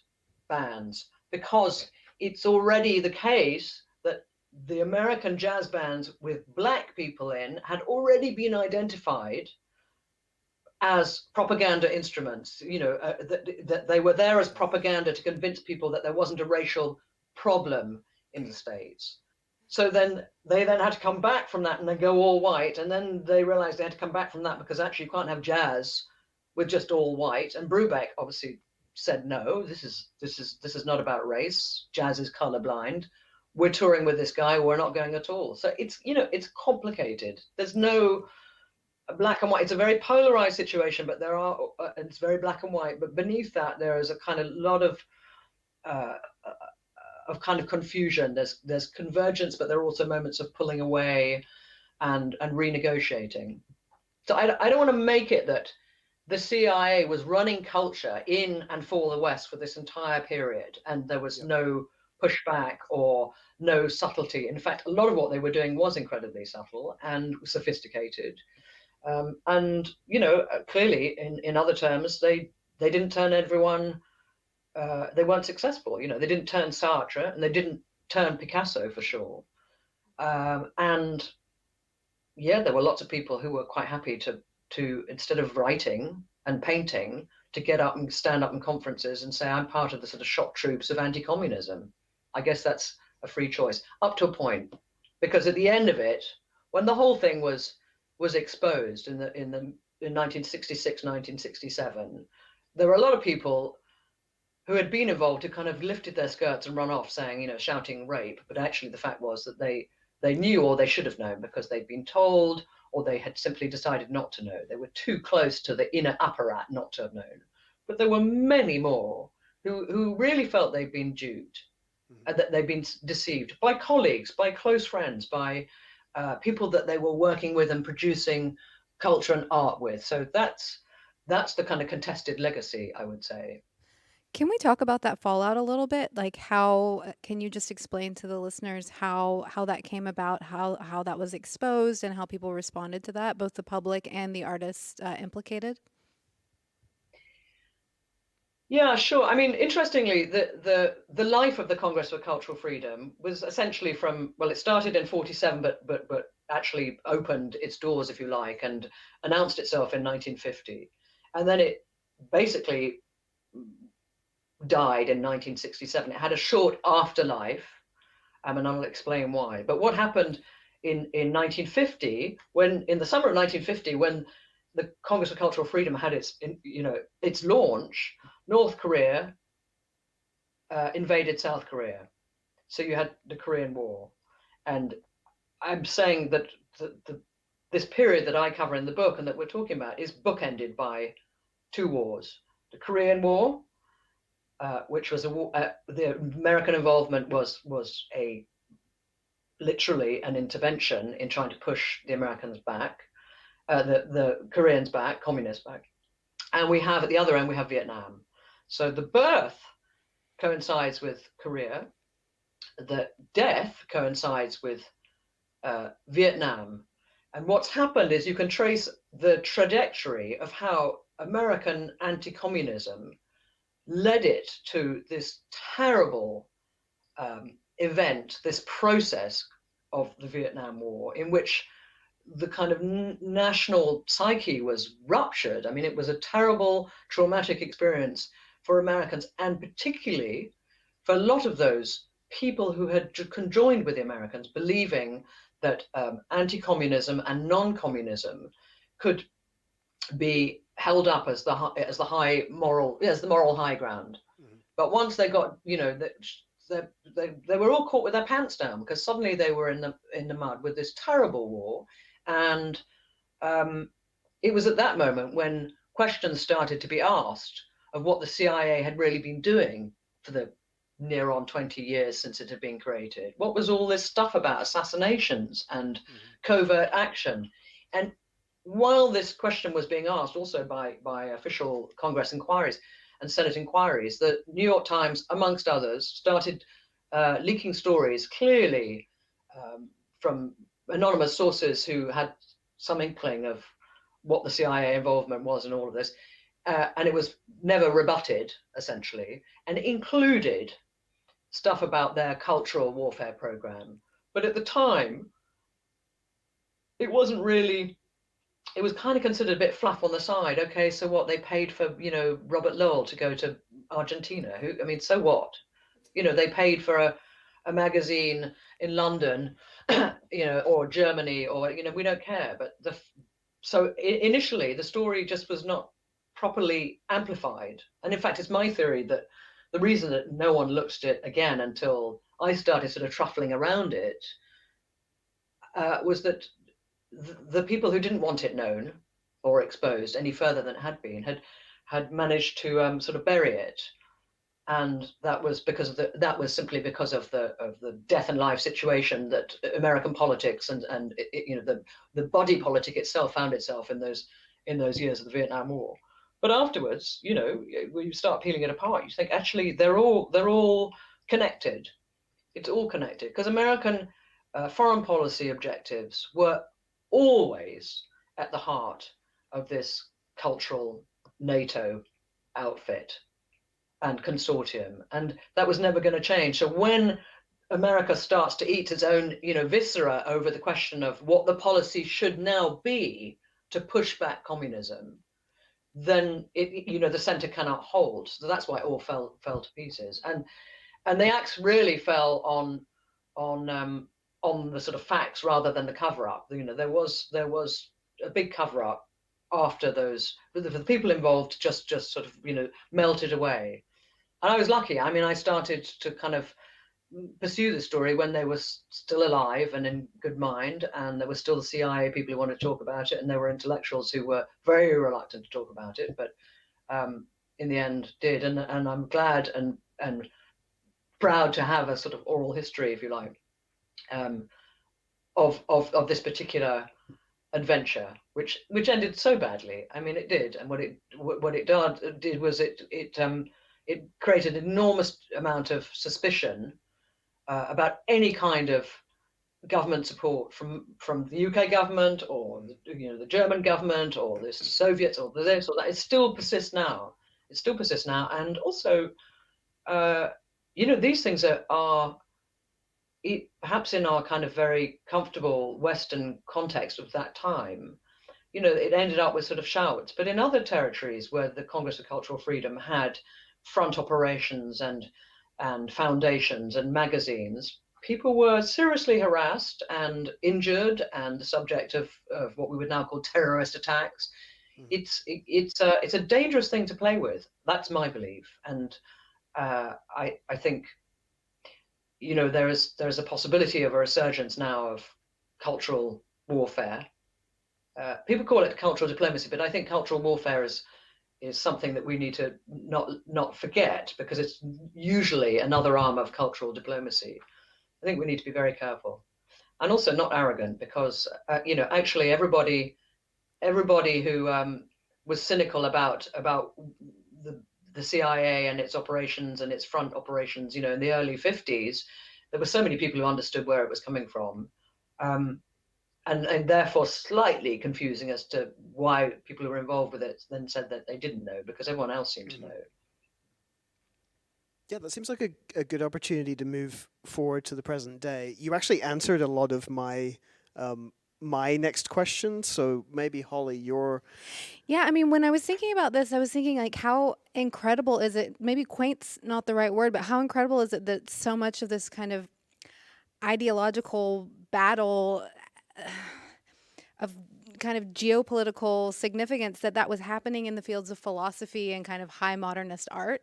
bands, because it's already the case that the American jazz bands with black people in had already been identified as propaganda instruments, you know, that they were there as propaganda to convince people that there wasn't a racial problem in the States. So then they had to come back from that and then go all white, and then they realized they had to come back from that because actually you can't have jazz with just all white. And Brubeck obviously said, no, this is not about race. Jazz is colorblind. we're touring with this guy, or we're not going at all. So it's, it's complicated. There's no black and white. It's a very polarized situation, but there are, it's very black and white. But beneath that, there is a kind of lot of kind of confusion. There's convergence, but there are also moments of pulling away and renegotiating. So I don't want to make it that the CIA was running culture in and for the West for this entire period, and there was no pushback or no subtlety. In fact, a lot of what they were doing was incredibly subtle and sophisticated. And clearly, in other terms, they didn't turn everyone. They weren't successful. They didn't turn Sartre, and they didn't turn Picasso for sure. And yeah, there were lots of people who were quite happy to instead of writing and painting, to get up and stand up in conferences and say, I'm part of the sort of shock troops of anti-communism. I guess that's a free choice up to a point, because at the end of it, when the whole thing was exposed in 1966, 1967, there were a lot of people who had been involved who kind of lifted their skirts and run off saying, shouting rape. But actually the fact was that they knew, or they should have known, because they'd been told, or they had simply decided not to know. They were too close to the inner apparat not to have known. But there were many more who really felt they'd been duped, and that they'd been deceived by colleagues, by close friends, by people that they were working with and producing culture and art with. So that's the kind of contested legacy, I would say. Can we talk about that fallout a little bit? Like how can you just explain to the listeners how that came about, how that was exposed, and how people responded to that, both the public and the artists implicated? Yeah, sure. I mean, interestingly, the life of the Congress for Cultural Freedom was essentially it started in 47, but actually opened its doors, if you like, and announced itself in 1950, and then it basically died in 1967. It had a short afterlife, and I'll explain why. But what happened in 1950, in the summer of 1950, when the Congress for Cultural Freedom had its launch, North Korea invaded South Korea. So you had the Korean War. And I'm saying that this period that I cover in the book and that we're talking about is bookended by two wars. The Korean War, which was the American involvement was literally an intervention in trying to push the Americans back, the Koreans back, communists back. And we have, at the other end, we have Vietnam. So the birth coincides with Korea, the death coincides with Vietnam. And what's happened is you can trace the trajectory of how American anti-communism led it to this terrible event, this process of the Vietnam War, in which the kind of national psyche was ruptured. I mean, it was a terrible, traumatic experience for Americans, and particularly for a lot of those people who had conjoined with the Americans, believing that anti-communism and non-communism could be held up as the moral high ground. Mm-hmm. But once they got, they were all caught with their pants down, because suddenly they were in the mud with this terrible war. And it was at that moment when questions started to be asked of what the CIA had really been doing for the near on 20 years since it had been created. What was all this stuff about assassinations and covert action? And while this question was being asked also by official Congress inquiries and Senate inquiries, the New York Times, amongst others, started leaking stories clearly from anonymous sources who had some inkling of what the CIA involvement was in all of this. And it was never rebutted, essentially, and included stuff about their cultural warfare program. But at the time, it wasn't really, it was kind of considered a bit fluff on the side. Okay, so what, they paid for, Robert Lowell to go to Argentina? So what? They paid for a magazine in London, or Germany, or, we don't care. But so initially, the story just was not properly amplified. And in fact, it's my theory that the reason that no one looked at it again until I started sort of truffling around it, was that the people who didn't want it known or exposed any further than it had been had managed to sort of bury it. And that was because of that was simply because of the death and life situation that American politics and you know, the body politic itself found itself in those years of the Vietnam War. But afterwards, you know, when you start peeling it apart, you think actually they're all connected. It's all connected because American foreign policy objectives were always at the heart of this cultural NATO outfit and consortium, and that was never going to change. So when America starts to eat its own, you know, viscera over the question of what the policy should now be to push back communism, then it, you know, the center cannot hold. So that's why it all fell to pieces. And the axe really fell on the sort of facts rather than the cover up. You know, there was a big cover up after those. The people involved just sort of, you know, melted away. And I was lucky. I mean, I started to kind of pursue the story when they were still alive and in good mind, and there were still the CIA people who wanted to talk about it, and there were intellectuals who were very reluctant to talk about it, but in the end did. And I'm glad and proud to have a sort of oral history, if you like, of this particular adventure, which ended so badly. I mean, it did, and what it did was it created an enormous amount of suspicion about any kind of government support from the UK government or the German government or the Soviets or this or that. It still persists now. And also, these things are perhaps in our kind of very comfortable Western context of that time, it ended up with sort of shouts. But in other territories where the Congress of Cultural Freedom had front operations and foundations and magazines, people were seriously harassed and injured and the subject of what we would now call terrorist attacks. It's a dangerous thing to play with. That's my belief, and I think there is a possibility of a resurgence now of cultural warfare. People call it cultural diplomacy, but I think cultural warfare is something that we need to not forget, because it's usually another arm of cultural diplomacy. I think we need to be very careful, and also not arrogant, because actually everybody who was cynical about the CIA and its operations and its front operations, in the early 50s, there were so many people who understood where it was coming from, and therefore slightly confusing as to why people who were involved with it then said that they didn't know, because everyone else seemed to know. Yeah, that seems like a good opportunity to move forward to the present day. You actually answered a lot of my next question, so maybe Holly, you're... Yeah, I mean, when I was thinking about this, I was thinking, like, how incredible is it, maybe quaint's not the right word, but how incredible is it that so much of this kind of ideological battle of kind of geopolitical significance, that was happening in the fields of philosophy and kind of high modernist art.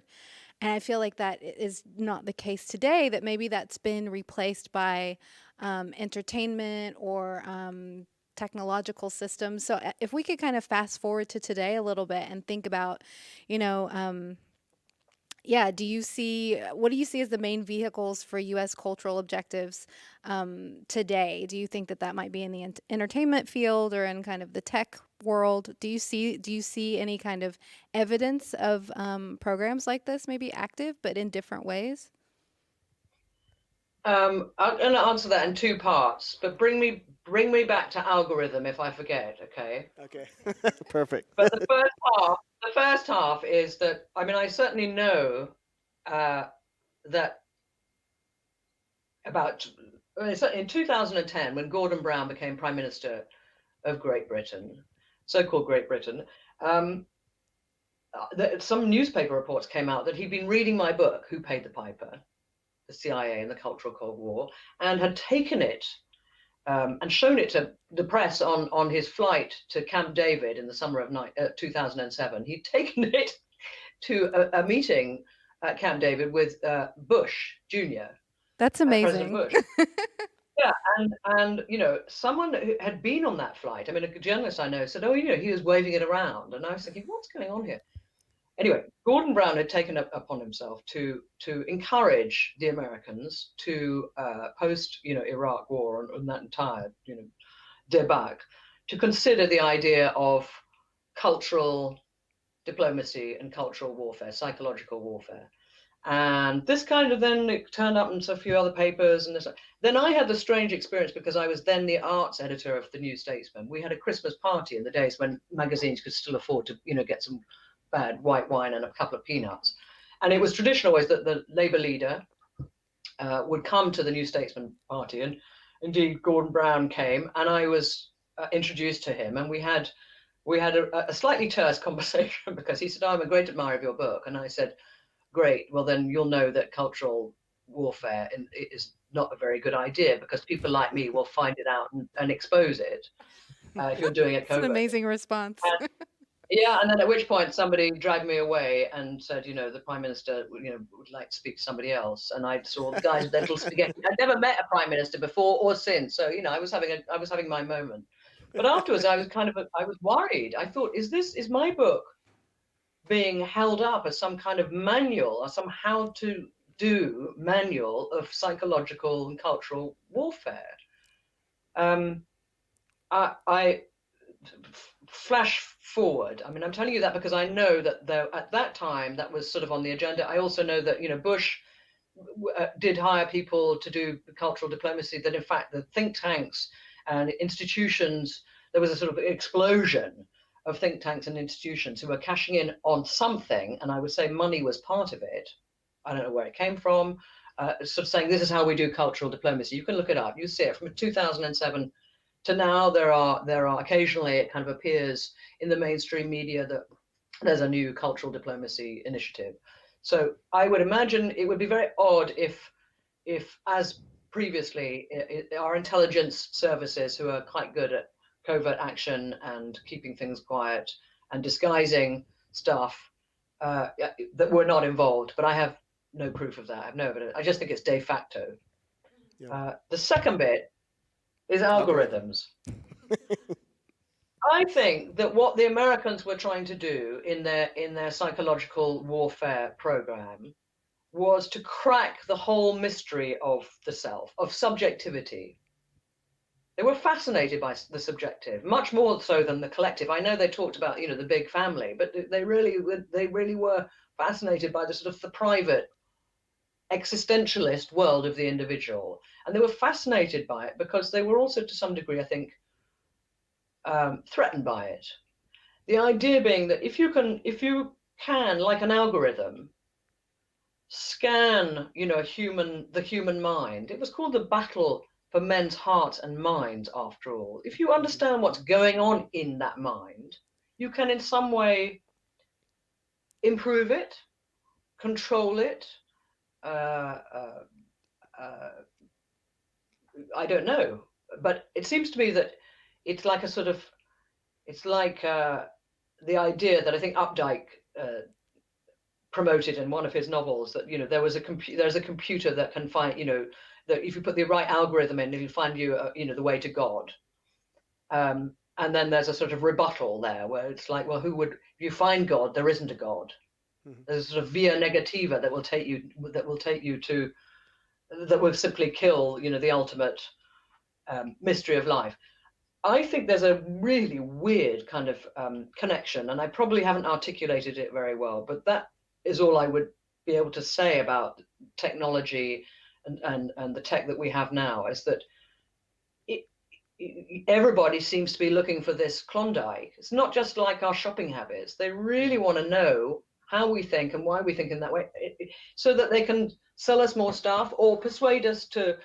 And I feel like that is not the case today, that maybe that's been replaced by entertainment or technological systems. So if we could kind of fast forward to today a little bit and think about, what do you see as the main vehicles for U.S. cultural objectives today? Do you think that might be in the entertainment field or in kind of the tech world? Do you see any kind of evidence of programs like this maybe active but in different ways? I'm going to answer that in two parts, but bring me back to algorithm if I forget. Okay. Perfect. But the first half is that, I mean, I certainly know that in 2010, when Gordon Brown became Prime Minister of Great Britain, so-called Great Britain, some newspaper reports came out that he'd been reading my book, Who Paid the Piper? The CIA and the Cultural Cold War, and had taken it and shown it to the press on his flight to Camp David in the summer of 2007. He'd taken it to a meeting at Camp David with Bush Jr. That's President amazing. Bush. Yeah, and someone who had been on that flight, I mean, a journalist I know said, "Oh, he was waving it around," and I was thinking, "What's going on here?" Anyway, Gordon Brown had taken it upon himself to encourage the Americans to post Iraq War and that entire debacle, to consider the idea of cultural diplomacy and cultural warfare, psychological warfare. And this kind of then it turned up into a few other papers. And then I had the strange experience because I was then the arts editor of the New Statesman. We had a Christmas party in the days when magazines could still afford to, get some bad white wine and a couple of peanuts. And it was traditional always that the Labour leader would come to the New Statesman party. And indeed, Gordon Brown came, and I was introduced to him. And we had a slightly terse conversation because he said, "Oh, I'm a great admirer of your book." And I said, "Great, well then you'll know that cultural warfare is not a very good idea because people like me will find it out and expose it if you're doing it It's an covertly." amazing response. Yeah, and then at which point somebody dragged me away and said, the Prime Minister, would like to speak to somebody else. And I saw the guys with their little spaghetti. I'd never met a Prime Minister before or since, so I was having my moment. But afterwards, I was worried. I thought, is my book being held up as some kind of manual or some how-to-do manual of psychological and cultural warfare? I flash forward. I mean, I'm telling you that because I know that at that time that was sort of on the agenda. I also know that Bush did hire people to do cultural diplomacy. That in fact the think tanks and institutions, there was a sort of explosion of think tanks and institutions who were cashing in on something, and I would say money was part of it. I don't know where it came from. Sort of saying this is how we do cultural diplomacy. You can look it up. You see it from 2007 to now. There are occasionally it kind of appears in the mainstream media that there's a new cultural diplomacy initiative. So I would imagine it would be very odd if as previously our intelligence services, who are quite good at covert action and keeping things quiet and disguising stuff, that were not involved. But I have no proof of that. I have no evidence. I just think it's de facto. Yeah. The second bit is algorithms. I think that what the Americans were trying to do in their psychological warfare program was to crack the whole mystery of the self, of subjectivity. They were fascinated by the subjective, much more so than the collective. I know they talked about, the big family, but they really were fascinated by the sort of the private existentialist world of the individual. And they were fascinated by it because they were also, to some degree, I think, threatened by it. The idea being that if you can, like an algorithm, scan, the human mind. It was called the battle for men's hearts and minds, after all. If you understand what's going on in that mind, you can in some way improve it, control it. I don't know, but it seems to me that it's like the idea that I think Updike promoted in one of his novels, that there's a computer that can find, that if you put the right algorithm in, it'll find you the way to God. And then there's a sort of rebuttal there where it's like, well, if you find God, there isn't a God. There's a sort of via negativa that will take you to, that will simply kill the ultimate mystery of life. I think there's a really weird kind of connection, and I probably haven't articulated it very well, but that is all I would be able to say about technology and the tech that we have now, is that everybody seems to be looking for this Klondike. It's not just like our shopping habits. They really want to know how we think and why we think in that way, so that they can sell us more stuff or persuade us to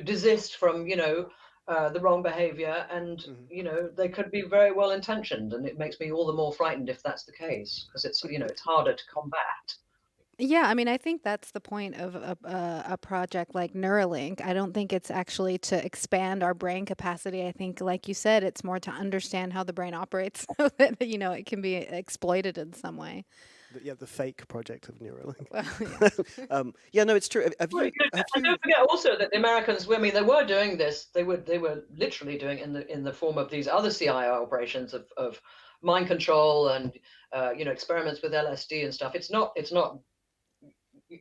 desist from the wrong behavior. And they could be very well intentioned, and it makes me all the more frightened if that's the case, because it's it's harder to combat. Yeah, I mean, I think that's the point of a project like Neuralink. I don't think it's actually to expand our brain capacity. I think, like you said, it's more to understand how the brain operates so that, it can be exploited in some way. the fake project of Neuralink. Well, yeah. Yeah, no, it's true. Have Well, you? Have and you? don't forget also that the Americans, I mean, they were doing this. They were literally doing it in the form of these other CIA operations of mind control and experiments with LSD and stuff. It's not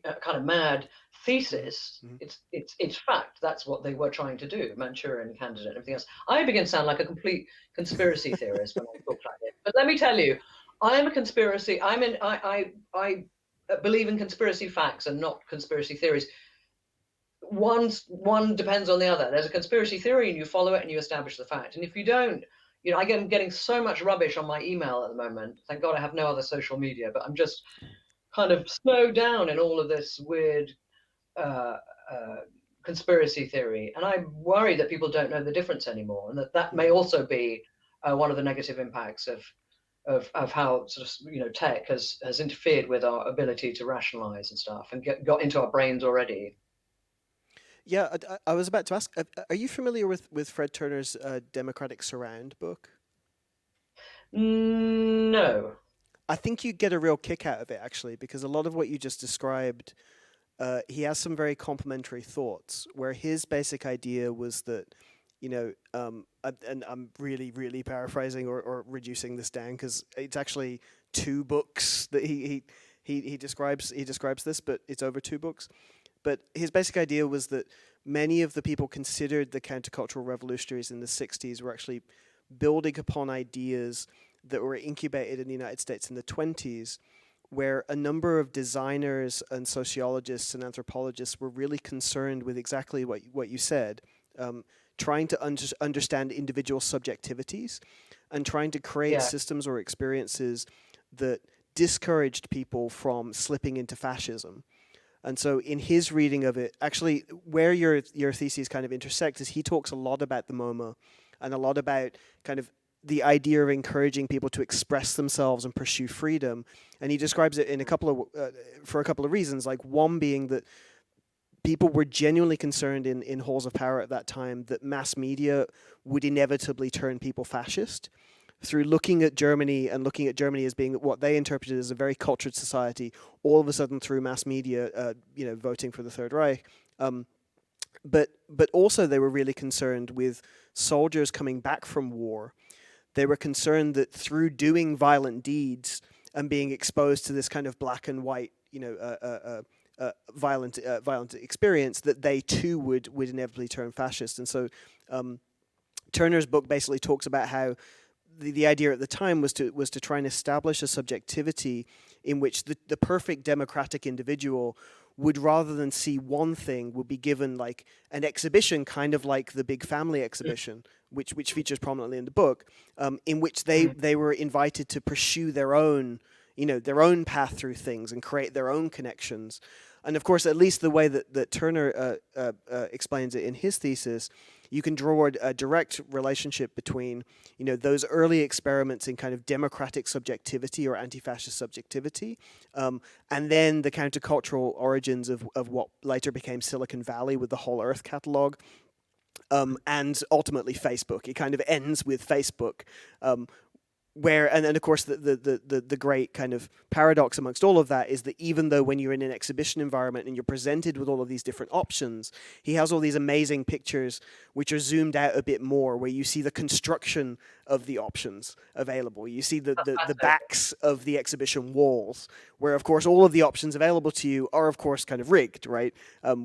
a kind of mad thesis. Mhm. It's fact. That's what they were trying to do. Manchurian Candidate and everything else. I begin to sound like a complete conspiracy theorist when I talk like this. But let me tell you, I am a conspiracy. I believe in conspiracy facts and not conspiracy theories. One depends on the other. There's a conspiracy theory and you follow it and you establish the fact. And if you don't, I'm getting so much rubbish on my email at the moment. Thank God I have no other social media, but I'm just kind of snowed down in all of this weird conspiracy theory. And I worry that people don't know the difference anymore, and that may also be one of the negative impacts of how sort of tech has interfered with our ability to rationalize and stuff and got into our brains already. Yeah, I was about to ask. Are you familiar with Fred Turner's Democratic Surround book? No. I think you get a real kick out of it actually, because a lot of what you just described, he has some very complimentary thoughts. Where his basic idea was that, and I'm really, really paraphrasing or reducing this down because it's actually 2 books that he describes this, but it's over 2 books. But his basic idea was that many of the people considered the countercultural revolutionaries in the 60s were actually building upon ideas that were incubated in the United States in the 20s, where a number of designers and sociologists and anthropologists were really concerned with exactly what you said, trying to understand individual subjectivities and trying to create systems or experiences that discouraged people from slipping into fascism. And so in his reading of it, actually where your theses kind of intersect is he talks a lot about the MoMA and a lot about kind of the idea of encouraging people to express themselves and pursue freedom. And he describes it in for a couple of reasons, like one being that people were genuinely concerned in halls of power at that time that mass media would inevitably turn people fascist. Through looking at Germany and looking at Germany as being what they interpreted as a very cultured society, all of a sudden through mass media, voting for the Third Reich. But also they were really concerned with soldiers coming back from war. They were concerned that through doing violent deeds and being exposed to this kind of black and white, violent experience, that they too would inevitably turn fascist. And so Turner's book basically talks about how the idea at the time was to try and establish a subjectivity in which the perfect democratic individual would, rather than see one thing, would be given like an exhibition, kind of like the Big Family exhibition, which features prominently in the book, in which they were invited to pursue their own path through things and create their own connections. And of course, at least the way that Turner explains it in his thesis, you can draw a direct relationship between, those early experiments in kind of democratic subjectivity or anti-fascist subjectivity, and then the countercultural origins of what later became Silicon Valley with the Whole Earth catalog, and ultimately Facebook. It kind of ends with Facebook, where and of course the great kind of paradox amongst all of that is that even though when you're in an exhibition environment and you're presented with all of these different options, he has all these amazing pictures which are zoomed out a bit more, where you see the construction of the options available. You see the backs of the exhibition walls, where of course all of the options available to you are of course kind of rigged, right?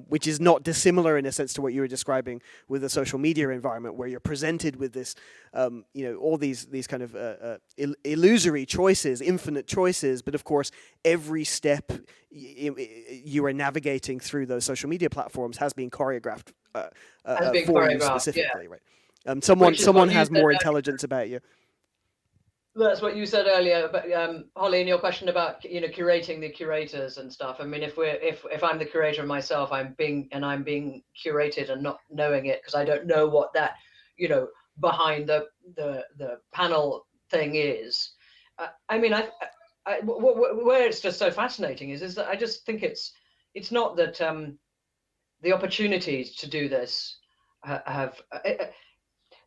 Which is not dissimilar in a sense to what you were describing with the social media environment, where you're presented with this, all these kind of illusory choices, infinite choices, but of course every step you are navigating through those social media platforms has been choreographed for you specifically, right? Someone has more intelligence about you. That's what you said earlier, but Holly, in your question about curating the curators and stuff. I mean, if I'm the curator myself, I'm being curated and not knowing it, because I don't know what that behind the panel thing is. I mean, where it's just so fascinating is that I just think it's not that the opportunities to do this have.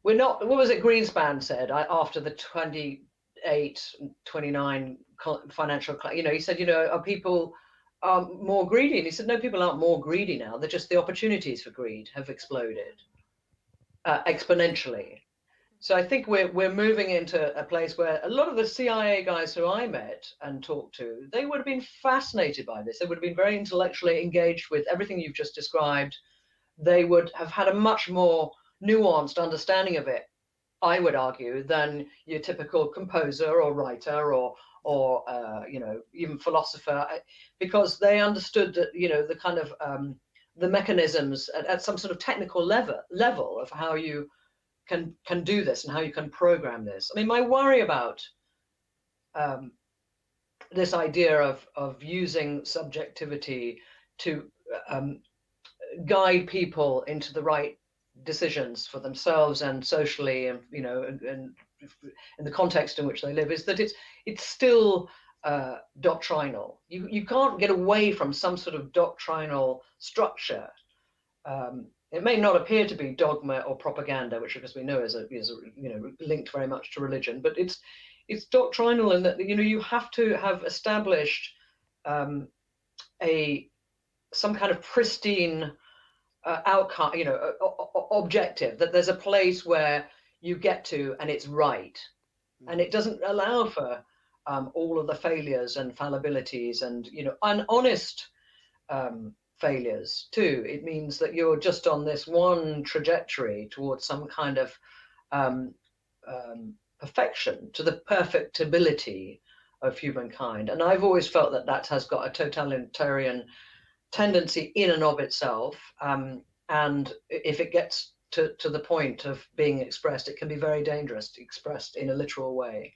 We're not. What was it Greenspan said after the 28, 29 financial, he said, are people more greedy? And he said, no, people aren't more greedy now. They're just, the opportunities for greed have exploded exponentially. So I think we're moving into a place where a lot of the CIA guys who I met and talked to, they would have been fascinated by this. They would have been very intellectually engaged with everything you've just described. They would have had a much more nuanced understanding of it, I would argue, than your typical composer or writer or even philosopher, because they understood that, the kind of the mechanisms at some sort of technical level of how you can do this and how you can program this. I mean, my worry about this idea of using subjectivity to guide people into the right decisions for themselves and socially, and and in the context in which they live, is that it's still doctrinal. You can't get away from some sort of doctrinal structure. It may not appear to be dogma or propaganda, which, as we know, is linked very much to religion, but it's doctrinal in that you have to have established some kind of pristine outcome, objective, that there's a place where you get to and it's right, and it doesn't allow for all of the failures and fallibilities and unhonest failures too. It means that you're just on this one trajectory towards some kind of perfection, to the perfectibility of humankind. And I've always felt that has got a totalitarian tendency in and of itself, and if it gets to the point of being expressed, it can be very dangerous, expressed in a literal way.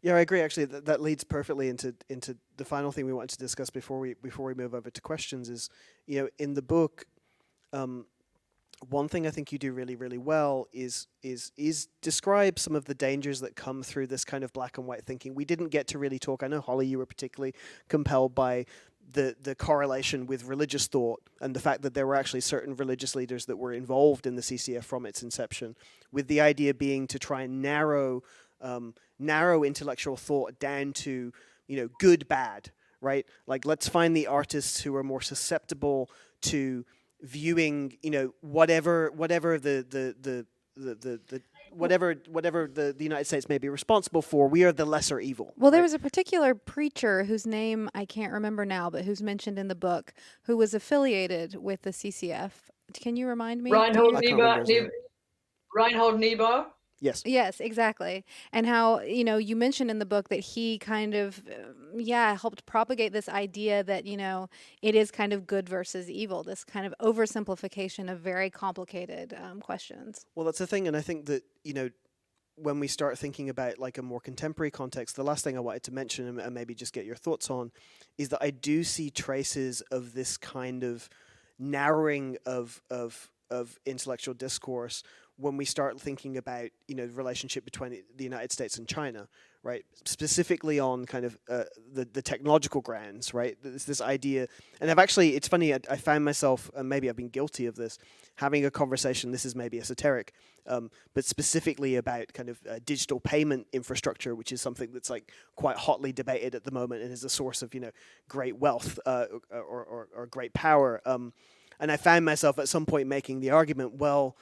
Yeah, I agree. Actually, that leads perfectly into the final thing we wanted to discuss before we move over to questions. Is in the book, one thing I think you do really, really well is describe some of the dangers that come through this kind of black and white thinking. We didn't get to really talk. I know, Holly, you were particularly compelled by the correlation with religious thought and the fact that there were actually certain religious leaders that were involved in the CCF from its inception, with the idea being to try and narrow intellectual thought down to good, bad, right? Like, let's find the artists who are more susceptible to viewing whatever the United States may be responsible for, we are the lesser evil. Well, there was a particular preacher whose name I can't remember now, but who's mentioned in the book, who was affiliated with the CCF. Can you remind me? Reinhold Niebuhr. Yes, exactly. And how, you mentioned in the book that he kind of, helped propagate this idea that, it is kind of good versus evil, this kind of oversimplification of very complicated questions. Well, that's the thing. And I think that, when we start thinking about like a more contemporary context, the last thing I wanted to mention and maybe just get your thoughts on is that I do see traces of this kind of narrowing of intellectual discourse when we start thinking about the relationship between the United States and China, right? Specifically on kind of the technological grounds, right? There's this idea, and it's funny, I found myself, and maybe I've been guilty of this, having a conversation, this is maybe esoteric, but specifically about kind of digital payment infrastructure, which is something that's like quite hotly debated at the moment and is a source of great wealth or great power. And I found myself at some point making the argument, well,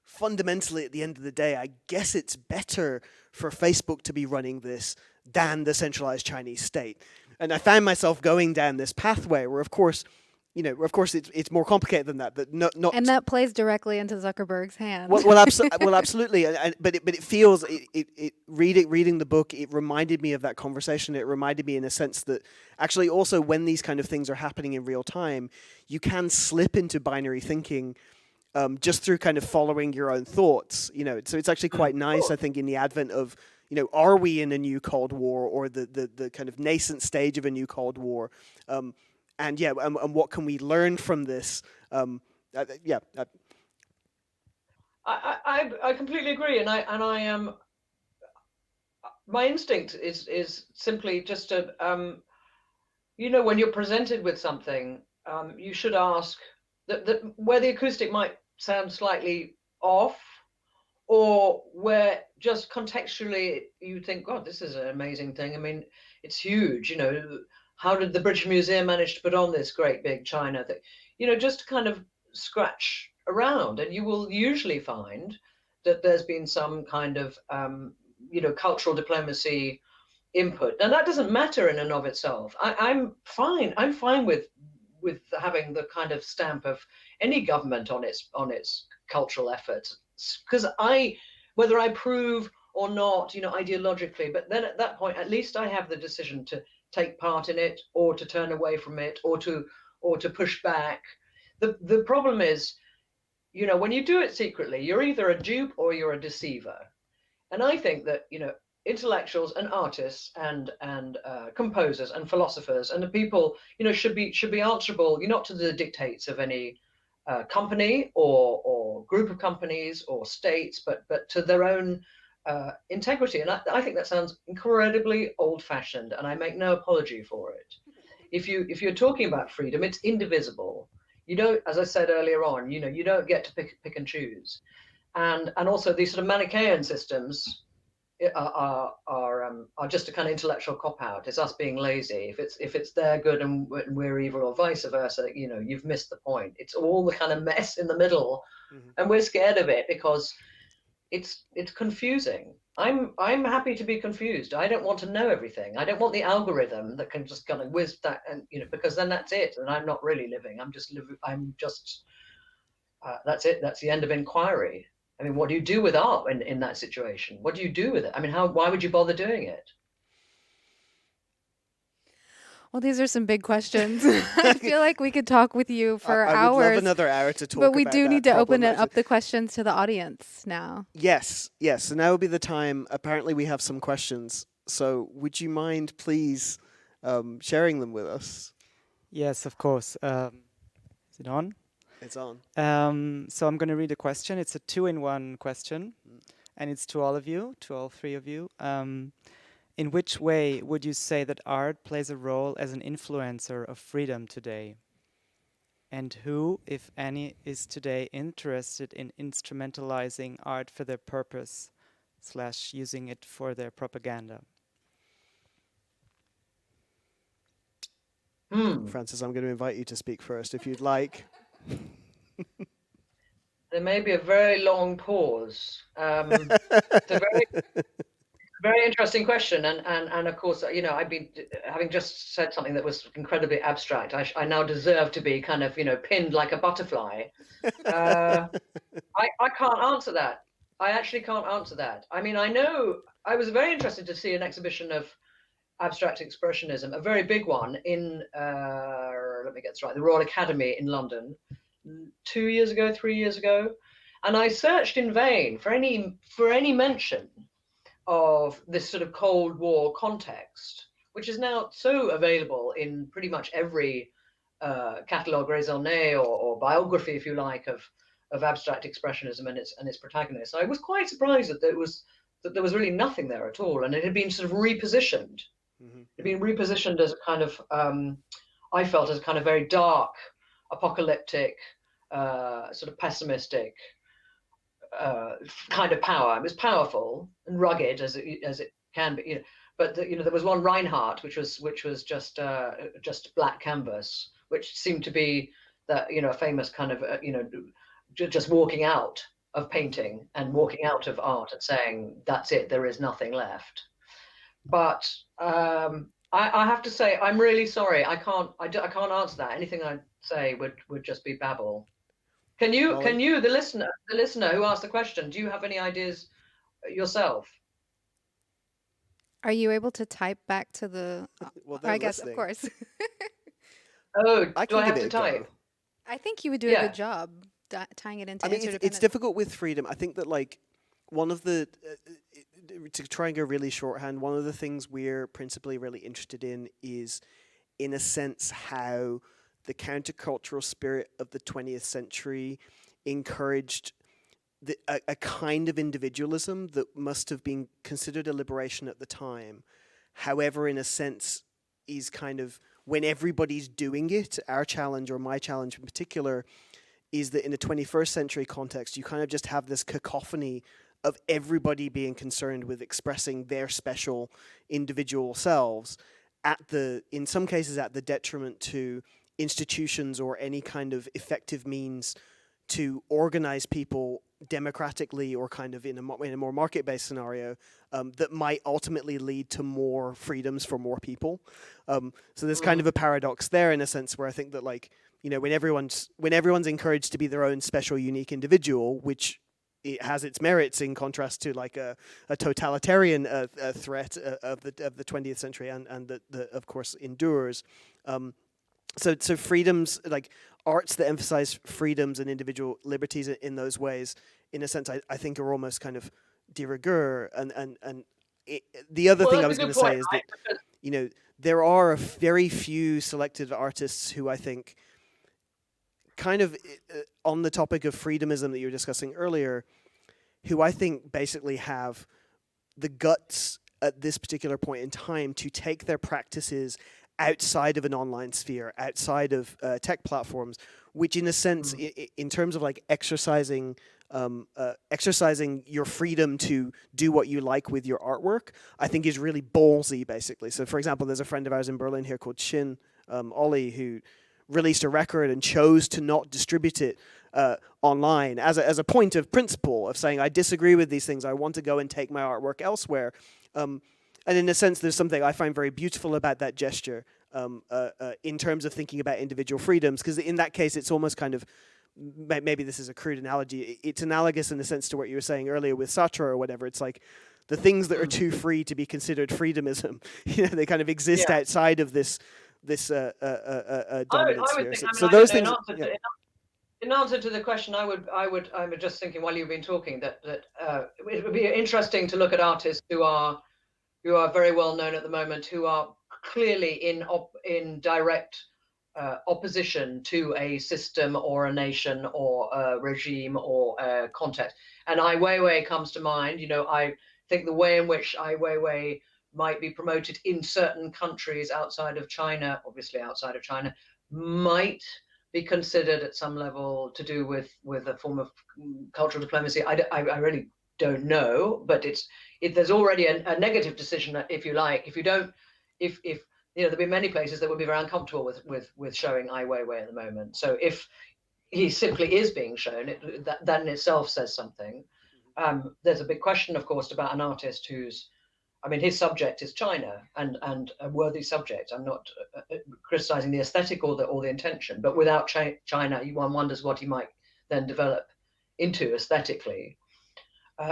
fundamentally, at the end of the day, I guess it's better for Facebook to be running this than the centralized Chinese state. And I found myself going down this pathway where, of course, it's more complicated than that. But not and that plays directly into Zuckerberg's hands. Well, absolutely. But it feels reading the book, it reminded me of that conversation. It reminded me in a sense that actually also when these kind of things are happening in real time, you can slip into binary thinking. Just through kind of following your own thoughts, so it's actually quite nice, I think, in the advent of, are we in a new Cold War or the kind of nascent stage of a new Cold War, and what can we learn from this? I completely agree, and I am. My instinct is simply just to, when you're presented with something, you should ask that where the acoustic might sound slightly off, or where just contextually you think, God, this is an amazing thing. I mean, it's huge. You know, how did the British Museum manage to put on this great big china thing? You know, just to kind of scratch around, and you will usually find that there's been some kind of cultural diplomacy input. Now that doesn't matter in and of itself. I'm fine. I'm fine with having the kind of stamp of any government on its cultural efforts, because whether I approve or not, ideologically, but then at that point, at least I have the decision to take part in it, or to turn away from it, or to push back. The problem is, when you do it secretly, you're either a dupe or you're a deceiver. And I think that, intellectuals and artists and composers and philosophers and the people, should be answerable, not to the dictates of any company or group of companies or states, but to their own integrity. And I think that sounds incredibly old-fashioned, and I make no apology for it. If you're talking about freedom, it's indivisible. You don't, as I said earlier on, you don't get to pick and choose. And also these sort of Manichaean systems are just a kind of intellectual cop-out. It's us being lazy. If it's their good and we're evil, or vice versa, you've missed the point. It's all the kind of mess in the middle, and we're scared of it because it's confusing. I'm happy to be confused. I don't want to know everything. I don't want the algorithm that can just kind of whiz that, and because then that's it, and I'm not really living. That's it. That's the end of inquiry. I mean, what do you do with art in that situation? What do you do with it? I mean, why would you bother doing it? Well, these are some big questions. I feel like we could talk with you for hours. I would love another hour to talk about but we do that need to open problem. up the questions to the audience now. Yes. So now would be the time. Apparently, we have some questions. So would you mind, please, sharing them with us? Yes, of course. Is it on? It's on. So I'm going to read a question. It's a 2-in-1 question, and it's to all of you, to all three of you. In which way would you say that art plays a role as an influencer of freedom today? And who, if any, is today interested in instrumentalizing art for their purpose / using it for their propaganda? Francis, I'm going to invite you to speak first, if you'd like. There may be a very long pause. It's a very interesting question, and of course, I've been having just said something that was incredibly abstract. I now deserve to be kind of pinned like a butterfly. I can't answer that. I actually can't answer that. I mean, I know I was very interested to see an exhibition of abstract expressionism, a very big one in let me get this right, the Royal Academy in London, 3 years ago, and I searched in vain for any mention of this sort of Cold War context, which is now so available in pretty much every catalogue raisonné or biography, if you like, of abstract expressionism and its protagonists. I was quite surprised that there was really nothing there at all, and it had been sort of repositioned. It had been repositioned as a kind of, I felt, as a kind of very dark, apocalyptic, sort of pessimistic kind of power. It was powerful and rugged as it can be, but there was one Reinhardt, which was just black canvas, which seemed to be that a famous kind of just walking out of painting and walking out of art and saying that's it, there is nothing left. But I have to say, I'm really sorry, I can't answer that. Anything I say would just be babble. Can you, the listener who asked the question, do you have any ideas yourself? Are you able to type back to the? Well, I guess, of course. Oh, do I have to type? I think you would do a good job tying it into. I mean, it's difficult with freedom. I think that one of the to try and go really shorthand, one of the things we're principally really interested in is, in a sense, how the countercultural spirit of the 20th century encouraged a kind of individualism that must have been considered a liberation at the time. However, in a sense, is kind of, when everybody's doing it, our challenge, or my challenge in particular, is that in a 21st century context, you kind of just have this cacophony everybody being concerned with expressing their special individual selves in some cases at the detriment to institutions or any kind of effective means to organize people democratically or kind of in a more market-based scenario that might ultimately lead to more freedoms for more people. So there's kind of a paradox there in a sense where I think that, like, you know, when everyone's encouraged to be their own special, unique individual, which it has its merits in contrast to like a totalitarian threat of the 20th century and that of course endures. So freedoms, like arts that emphasize freedoms and individual liberties in those ways, in a sense, I think are almost kind of de rigueur. And the other thing I was going to say is that, you know, there are a very few selected artists who I think kind of on the topic of freedomism that you were discussing earlier, who I think basically have the guts at this particular point in time to take their practices outside of an online sphere, outside of tech platforms, which in a sense, in terms of like exercising your freedom to do what you like with your artwork, I think is really ballsy, basically. So for example, there's a friend of ours in Berlin here called Shin Ollie, who released a record and chose to not distribute it online as a point of principle of saying, I disagree with these things, I want to go and take my artwork elsewhere. And in a sense, there's something I find very beautiful about that gesture in terms of thinking about individual freedoms, because in that case, it's almost kind of, maybe this is a crude analogy, it's analogous in the sense to what you were saying earlier with Sartre or whatever. It's like the things that are too free to be considered freedomism, you know, they kind of exist outside of this dominant sphere. So those things. In answer to the question, I'm just thinking while you've been talking that it would be interesting to look at artists who are very well known at the moment, who are clearly in direct opposition to a system or a nation or a regime or a context. And Ai Weiwei comes to mind. You know, I think the way in which Ai Weiwei might be promoted in certain countries outside of China, obviously outside of China, might be considered at some level to do with a form of cultural diplomacy. I really don't know, but there's already a negative decision, if you like. If you know, there'll be many places that would be very uncomfortable with showing Ai Weiwei at the moment. So if he simply is being shown, that in itself says something. There's a big question, of course, about an artist his subject is China, and a worthy subject. I'm not criticizing the aesthetic or the intention, but without China, one wonders what he might then develop into aesthetically.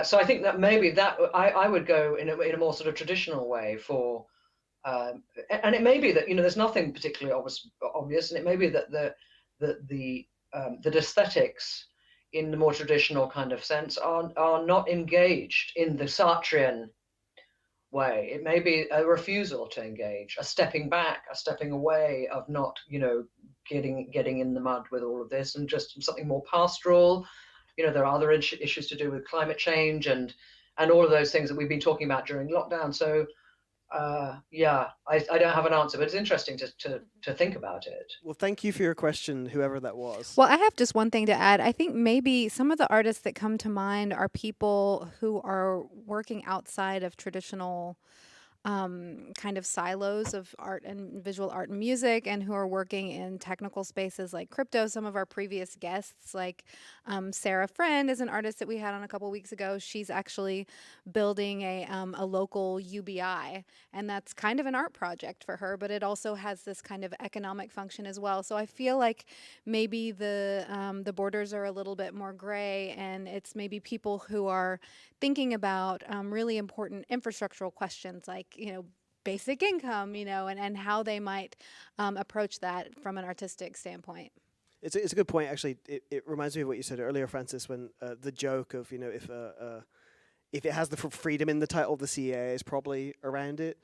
So I think that maybe that I would go in a more sort of traditional way for, and it may be that, you know, there's nothing particularly obvious, and it may be that the aesthetics in the more traditional kind of sense are not engaged in the Sartrean way. It may be a refusal to engage, a stepping back, a stepping away, of not, you know, getting in the mud with all of this, and just something more pastoral. You know, there are other issues to do with climate change and all of those things that we've been talking about during lockdown. So I don't have an answer, but it's interesting to think about it. Well, thank you for your question, whoever that was. Well, I have just one thing to add. I think maybe some of the artists that come to mind are people who are working outside of traditional kind of silos of art and visual art and music, and who are working in technical spaces like crypto. Some of our previous guests, like Sarah Friend, is an artist that we had on a couple weeks ago. She's actually building a local UBI, and that's kind of an art project for her, but it also has this kind of economic function as well. So I feel like maybe the borders are a little bit more gray, and it's maybe people who are thinking about really important infrastructural questions like, you know, basic income, you know, and how they might approach that from an artistic standpoint. It's a good point, actually. It reminds me of what you said earlier, Francis, when the joke of, you know, if it has the freedom in the title, the CEA is probably around it.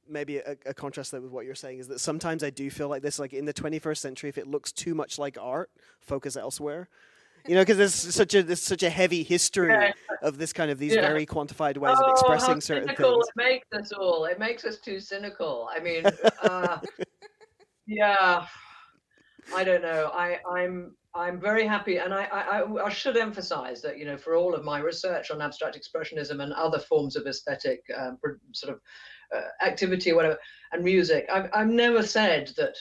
Maybe a contrast that with what you're saying is that sometimes I do feel like this, like in the 21st century, if it looks too much like art, focus elsewhere. You know, because there's such a heavy history of this kind of these very quantified ways of expressing certain things. It makes us all. It makes us too cynical. I mean, I don't know. I'm very happy, and I should emphasize that, you know, for all of my research on abstract expressionism and other forms of aesthetic sort of activity or whatever, and music, I've never said that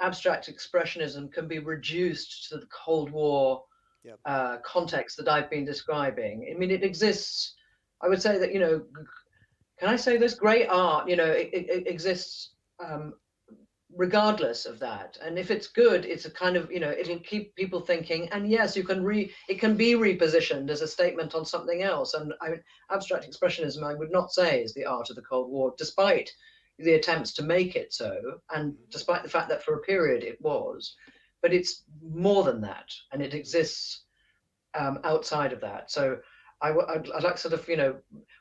abstract expressionism can be reduced to the Cold War context that I've been describing. I mean, it exists. I would say that, you know, can I say this? Great art, you know, it exists regardless of that, and if it's good, it's a kind of, you know, it'll keep people thinking, and yes, it can be repositioned as a statement on something else. And abstract expressionism, I would not say, is the art of the Cold War, despite the attempts to make it so, and despite the fact that for a period it was, but it's more than that, and it exists outside of that. So I'd like to sort of, you know,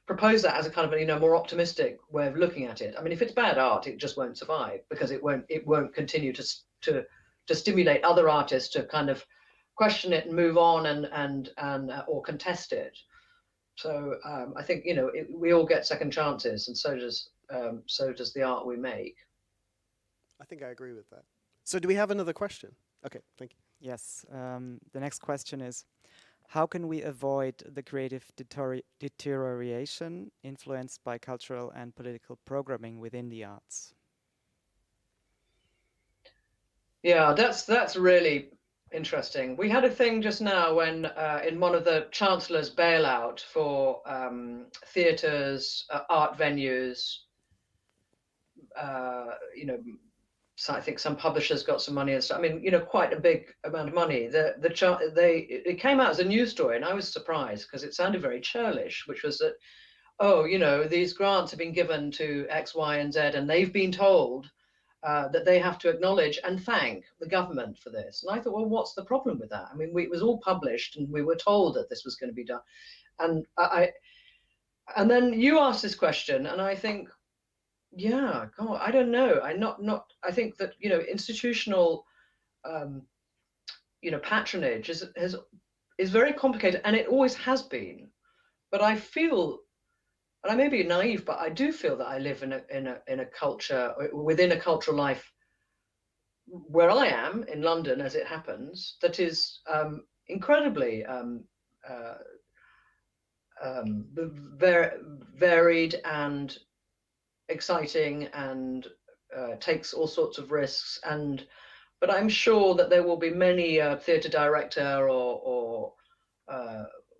propose that as a kind of, you know, more optimistic way of looking at it. I mean, if it's bad art, it just won't survive, because it won't continue to stimulate other artists to kind of question it and move on and or contest it. So I think, you know, we all get second chances, and so does the art we make. I think I agree with that. So do we have another question? Okay, thank you. Yes. The next question is, how can we avoid the creative deterioration influenced by cultural and political programming within the arts? Yeah, that's really interesting. We had a thing just now when in one of the chancellor's bailout for theatres, art venues, you know, so I think some publishers got some money and stuff. I mean, you know, quite a big amount of money. It came out as a news story, and I was surprised because it sounded very churlish, which was that, oh, you know, these grants have been given to X, Y, and Z, and they've been told that they have to acknowledge and thank the government for this. And I thought, well, what's the problem with that? I mean, it was all published, and we were told that this was going to be done. And and then you asked this question, and I think, yeah, God, I don't know. I think that, you know, institutional, you know, patronage is very complicated, and it always has been. But I feel, and I may be naive, but I do feel that I live in a culture, within a cultural life where I am in London, as it happens, that is incredibly varied and exciting, and takes all sorts of risks. But I'm sure that there will be many theatre director or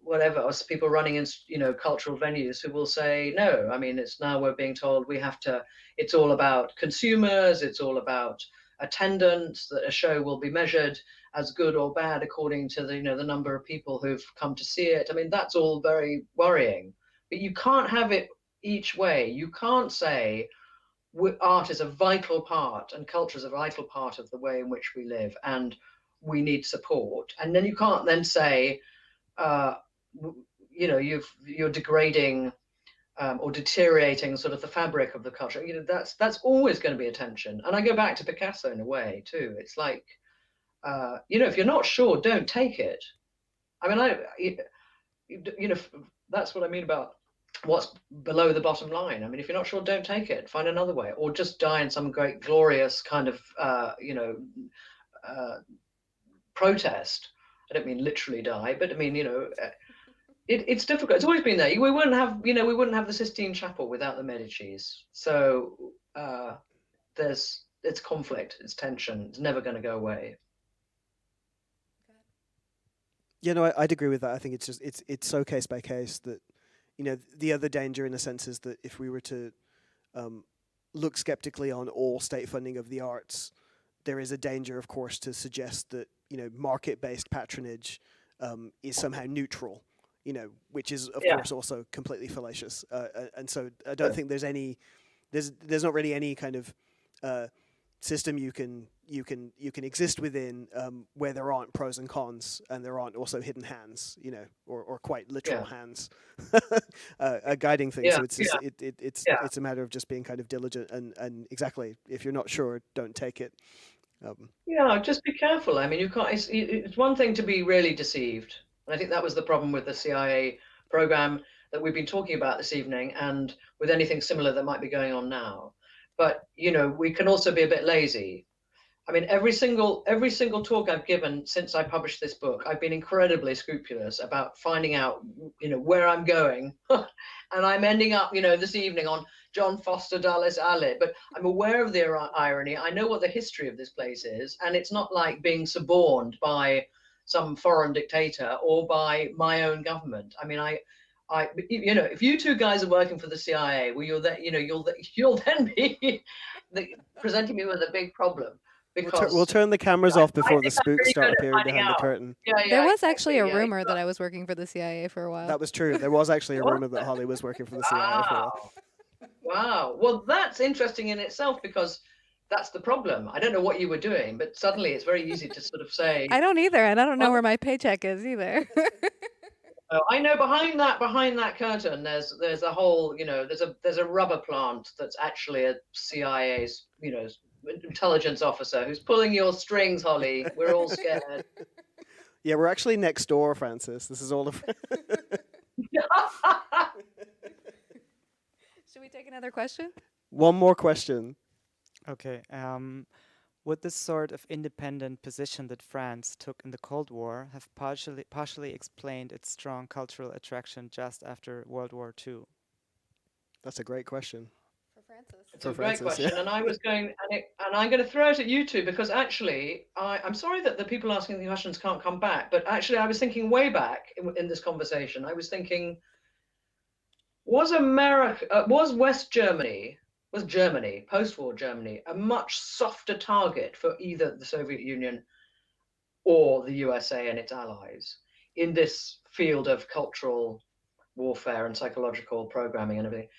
whatever, or people running in, you know, cultural venues who will say, no, I mean, it's now we're being told we have to, it's all about consumers, it's all about attendance, that a show will be measured as good or bad according to the, you know, the number of people who've come to see it. I mean, that's all very worrying, but you can't have it each way. You can't say art is a vital part and culture is a vital part of the way in which we live, and we need support. And then you can't then say, you know, you're degrading or deteriorating sort of the fabric of the culture. You know, that's always going to be a tension. And I go back to Picasso in a way too. It's like, you know, if you're not sure, don't take it. I mean, you know, that's what I mean about what's below the bottom line. I mean, if you're not sure, don't take it. Find another way, or just die in some great glorious kind of, you know, protest. I don't mean literally die, but I mean, you know, it's difficult. It's always been there. We wouldn't have, you know, we wouldn't have the Sistine Chapel without the Medicis. So it's conflict, it's tension. It's never going to go away. Yeah, no, I'd agree with that. I think it's just it's so case by case that, you know, the other danger in a sense is that if we were to look skeptically on all state funding of the arts, there is a danger, of course, to suggest that, you know, market-based patronage is somehow neutral, you know, which is of course also completely fallacious. And so I don't think there's not really any kind of system you can exist within where there aren't pros and cons, and there aren't also hidden hands, you know, or quite literal hands guiding things. So it's a matter of just being kind of diligent and exactly, if you're not sure, don't take it. Yeah, just be careful. I mean, you can't. It's one thing to be really deceived, and I think that was the problem with the CIA program that we've been talking about this evening, and with anything similar that might be going on now. But, you know, we can also be a bit lazy. I mean, every single talk I've given since I published this book, I've been incredibly scrupulous about finding out, where I'm going, and I'm ending up, this evening on John Foster Dulles Alley. But I'm aware of the irony. I know what the history of this place is, and it's not like being suborned by some foreign dictator or by my own government. I mean, if you two guys are working for the CIA, well, you'll then be presenting me with a big problem. Because we'll turn the cameras off before the spooks really start good at appearing finding behind the out. curtain. There was actually a rumor that I was working for the CIA for a while. That was true. There was actually a rumor that Holly was working for the CIA for a while. Wow. Well, that's interesting in itself, because that's the problem. I don't know what you were doing, but suddenly it's very easy to sort of say. I don't either, and I don't know where my paycheck is either. I know behind that curtain, there's a whole, there's a rubber plant that's actually a CIA's, intelligence officer who's pulling your strings, Holly. We're all scared. Yeah, we're actually next door, Francis. This is all of. Should we take another question? One more question. Okay. Would this sort of independent position that France took in the Cold War have partially explained its strong cultural attraction just after World War II? That's a great question. Francis. It's a great question, yeah. And I was going, and I'm going to throw it at you two, because actually, I'm sorry that the people asking the questions can't come back, but actually, I was thinking way back in this conversation. I was thinking, was Germany, post-war Germany, a much softer target for either the Soviet Union or the USA and its allies in this field of cultural warfare and psychological programming and everything?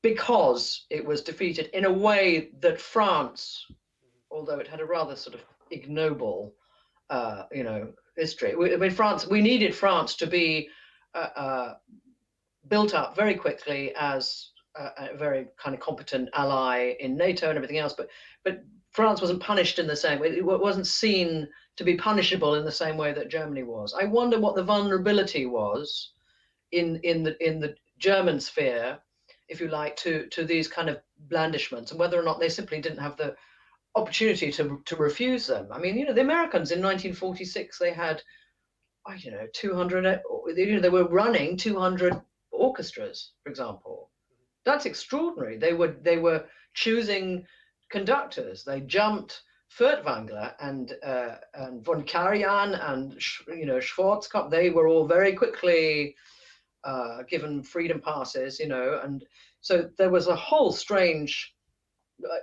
Because it was defeated in a way that France, although it had a rather sort of ignoble, history. We needed France to be built up very quickly as a very kind of competent ally in NATO and everything else. But France wasn't punished in the same way. It wasn't seen to be punishable in the same way that Germany was. I wonder what the vulnerability was in the German sphere, if you like, to these kind of blandishments, and whether or not they simply didn't have the opportunity to refuse them. I mean, the Americans in 1946, they had, 200, they were running 200 orchestras, for example. That's extraordinary. They were choosing conductors. They jumped Furtwängler and von Karajan and Schwarzkopf. They were all very quickly given freedom passes, and so there was a whole strange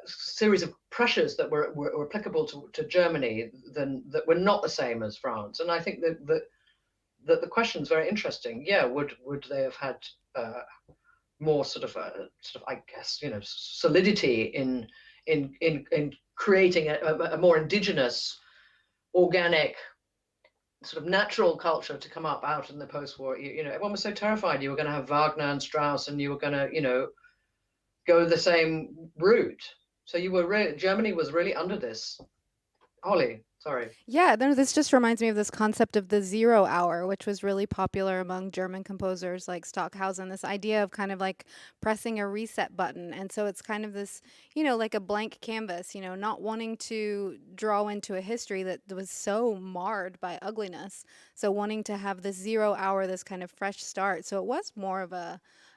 series of pressures that were applicable to Germany that were not the same as France. And I think that the question is very interesting. Yeah, would they have had more sort of I guess solidity in creating a more indigenous, organic, sort of natural culture to come up out in the post-war? Everyone was so terrified you were going to have Wagner and Strauss, and you were going to go the same route. So Germany was really under this. Holly, sorry. Yeah, this just reminds me of this concept of the 0 hour, which was really popular among German composers like Stockhausen, this idea of kind of like pressing a reset button. And so it's kind of this, like a blank canvas, not wanting to draw into a history that was so marred by ugliness. So wanting to have this 0 hour, this kind of fresh start. So it was more of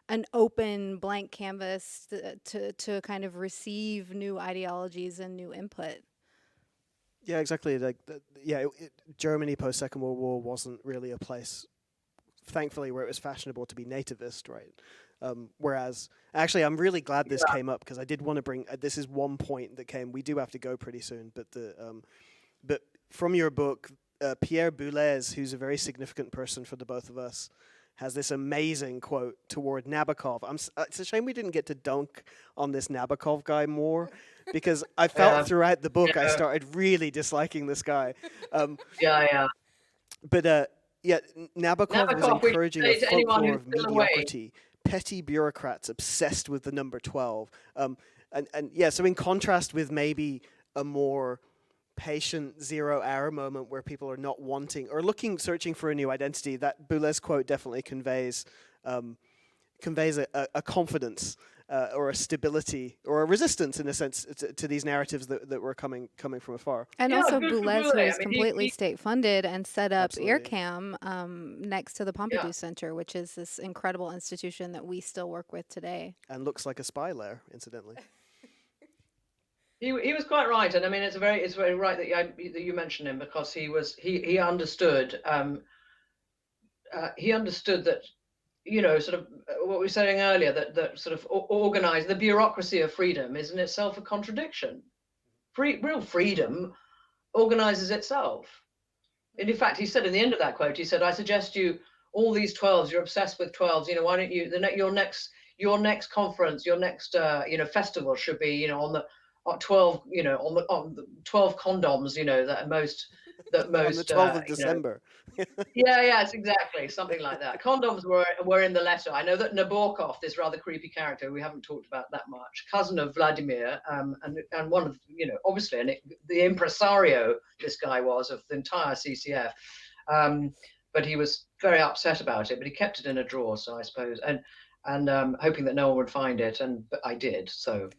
an open blank canvas to kind of receive new ideologies and new input. Yeah, exactly. Germany post Second World War wasn't really a place, thankfully, where it was fashionable to be nativist, right? Whereas, actually, I'm really glad this came up, because I did want to bring. This is one point that came. We do have to go pretty soon, but from your book, Pierre Boulez, who's a very significant person for the both of us, has this amazing quote toward Nabokov. It's a shame we didn't get to dunk on this Nabokov guy more, because I felt throughout the book I started really disliking this guy. But Nabokov was encouraging a folklore of mediocrity, petty bureaucrats obsessed with the number 12. So in contrast with maybe a more patient 0 hour moment where people are not wanting or searching for a new identity, that Boulez quote definitely conveys conveys a confidence or a stability or a resistance, in a sense, to these narratives that were coming from afar. And Yeah, also good for Boulez, who Boulez. is I mean, completely state funded and set up Absolutely. EarCam next to the Pompidou Center, which is this incredible institution that we still work with today. And looks like a spy lair, incidentally. He was quite right, and I mean it's very right that you mentioned him, because he understood that, sort of what we were saying earlier, that sort of organize the bureaucracy of freedom is in itself a contradiction. Real freedom organizes itself. And in fact, he said in the end of that quote, he said, "I suggest you all these 12s. You're obsessed with 12s. Why don't you your next conference, your next festival should be on the 12 on the 12 condoms that most On the 12th of December. Yes, exactly, something like that. Condoms were in the letter. I know that Nabokov, this rather creepy character we haven't talked about that much, cousin of Vladimir, and one of obviously the impresario this guy was of the entire CCF, but he was very upset about it. But he kept it in a drawer, so I suppose, and hoping that no one would find it, but I did. So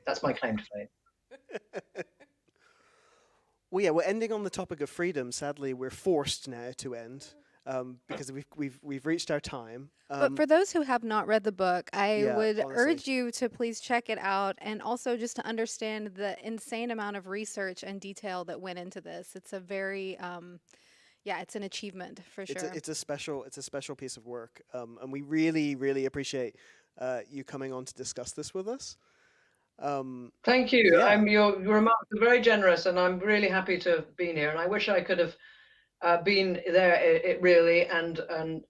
that's my claim to fame. Well, yeah, we're ending on the topic of freedom. Sadly, we're forced now to end because we've reached our time. But for those who have not read the book, I would honestly, urge you to please check it out, and also just to understand the insane amount of research and detail that went into this. It's a very it's an achievement for sure. It's a special piece of work, and we really, really appreciate you coming on to discuss this with us. Thank you. Yeah. Your remarks are very generous, and I'm really happy to have been here. And I wish I could have been there. It really, and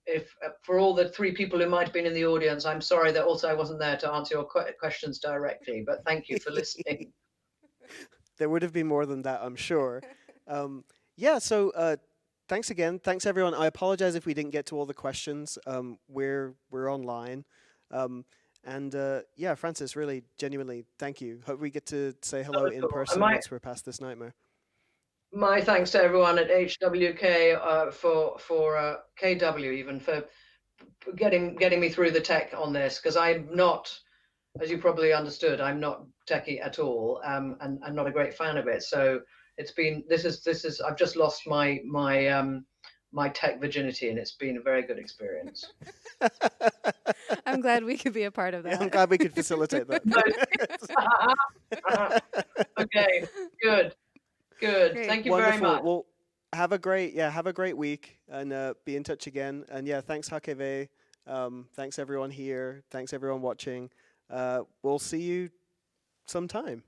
if for all the 3 people who might have been in the audience, I'm sorry that also I wasn't there to answer your questions directly. But thank you for listening. There would have been more than that, I'm sure. So thanks again. Thanks everyone. I apologize if we didn't get to all the questions. We're online. And Francis, really, genuinely, thank you. Hope we get to say hello in person once we're past this nightmare. My thanks to everyone at HWK for KW even for getting me through the tech on this, because I'm not, as you probably understood, I'm not techie at all, and I'm not a great fan of it. So it's been I've just lost my tech virginity, and it's been a very good experience. I'm glad we could be a part of that. Yeah, I'm glad we could facilitate that. Okay, good. Great. Thank you Wonderful. very much. Well, have a great week, and be in touch again. And thanks HKV. Thanks everyone here. Thanks everyone watching. We'll see you sometime.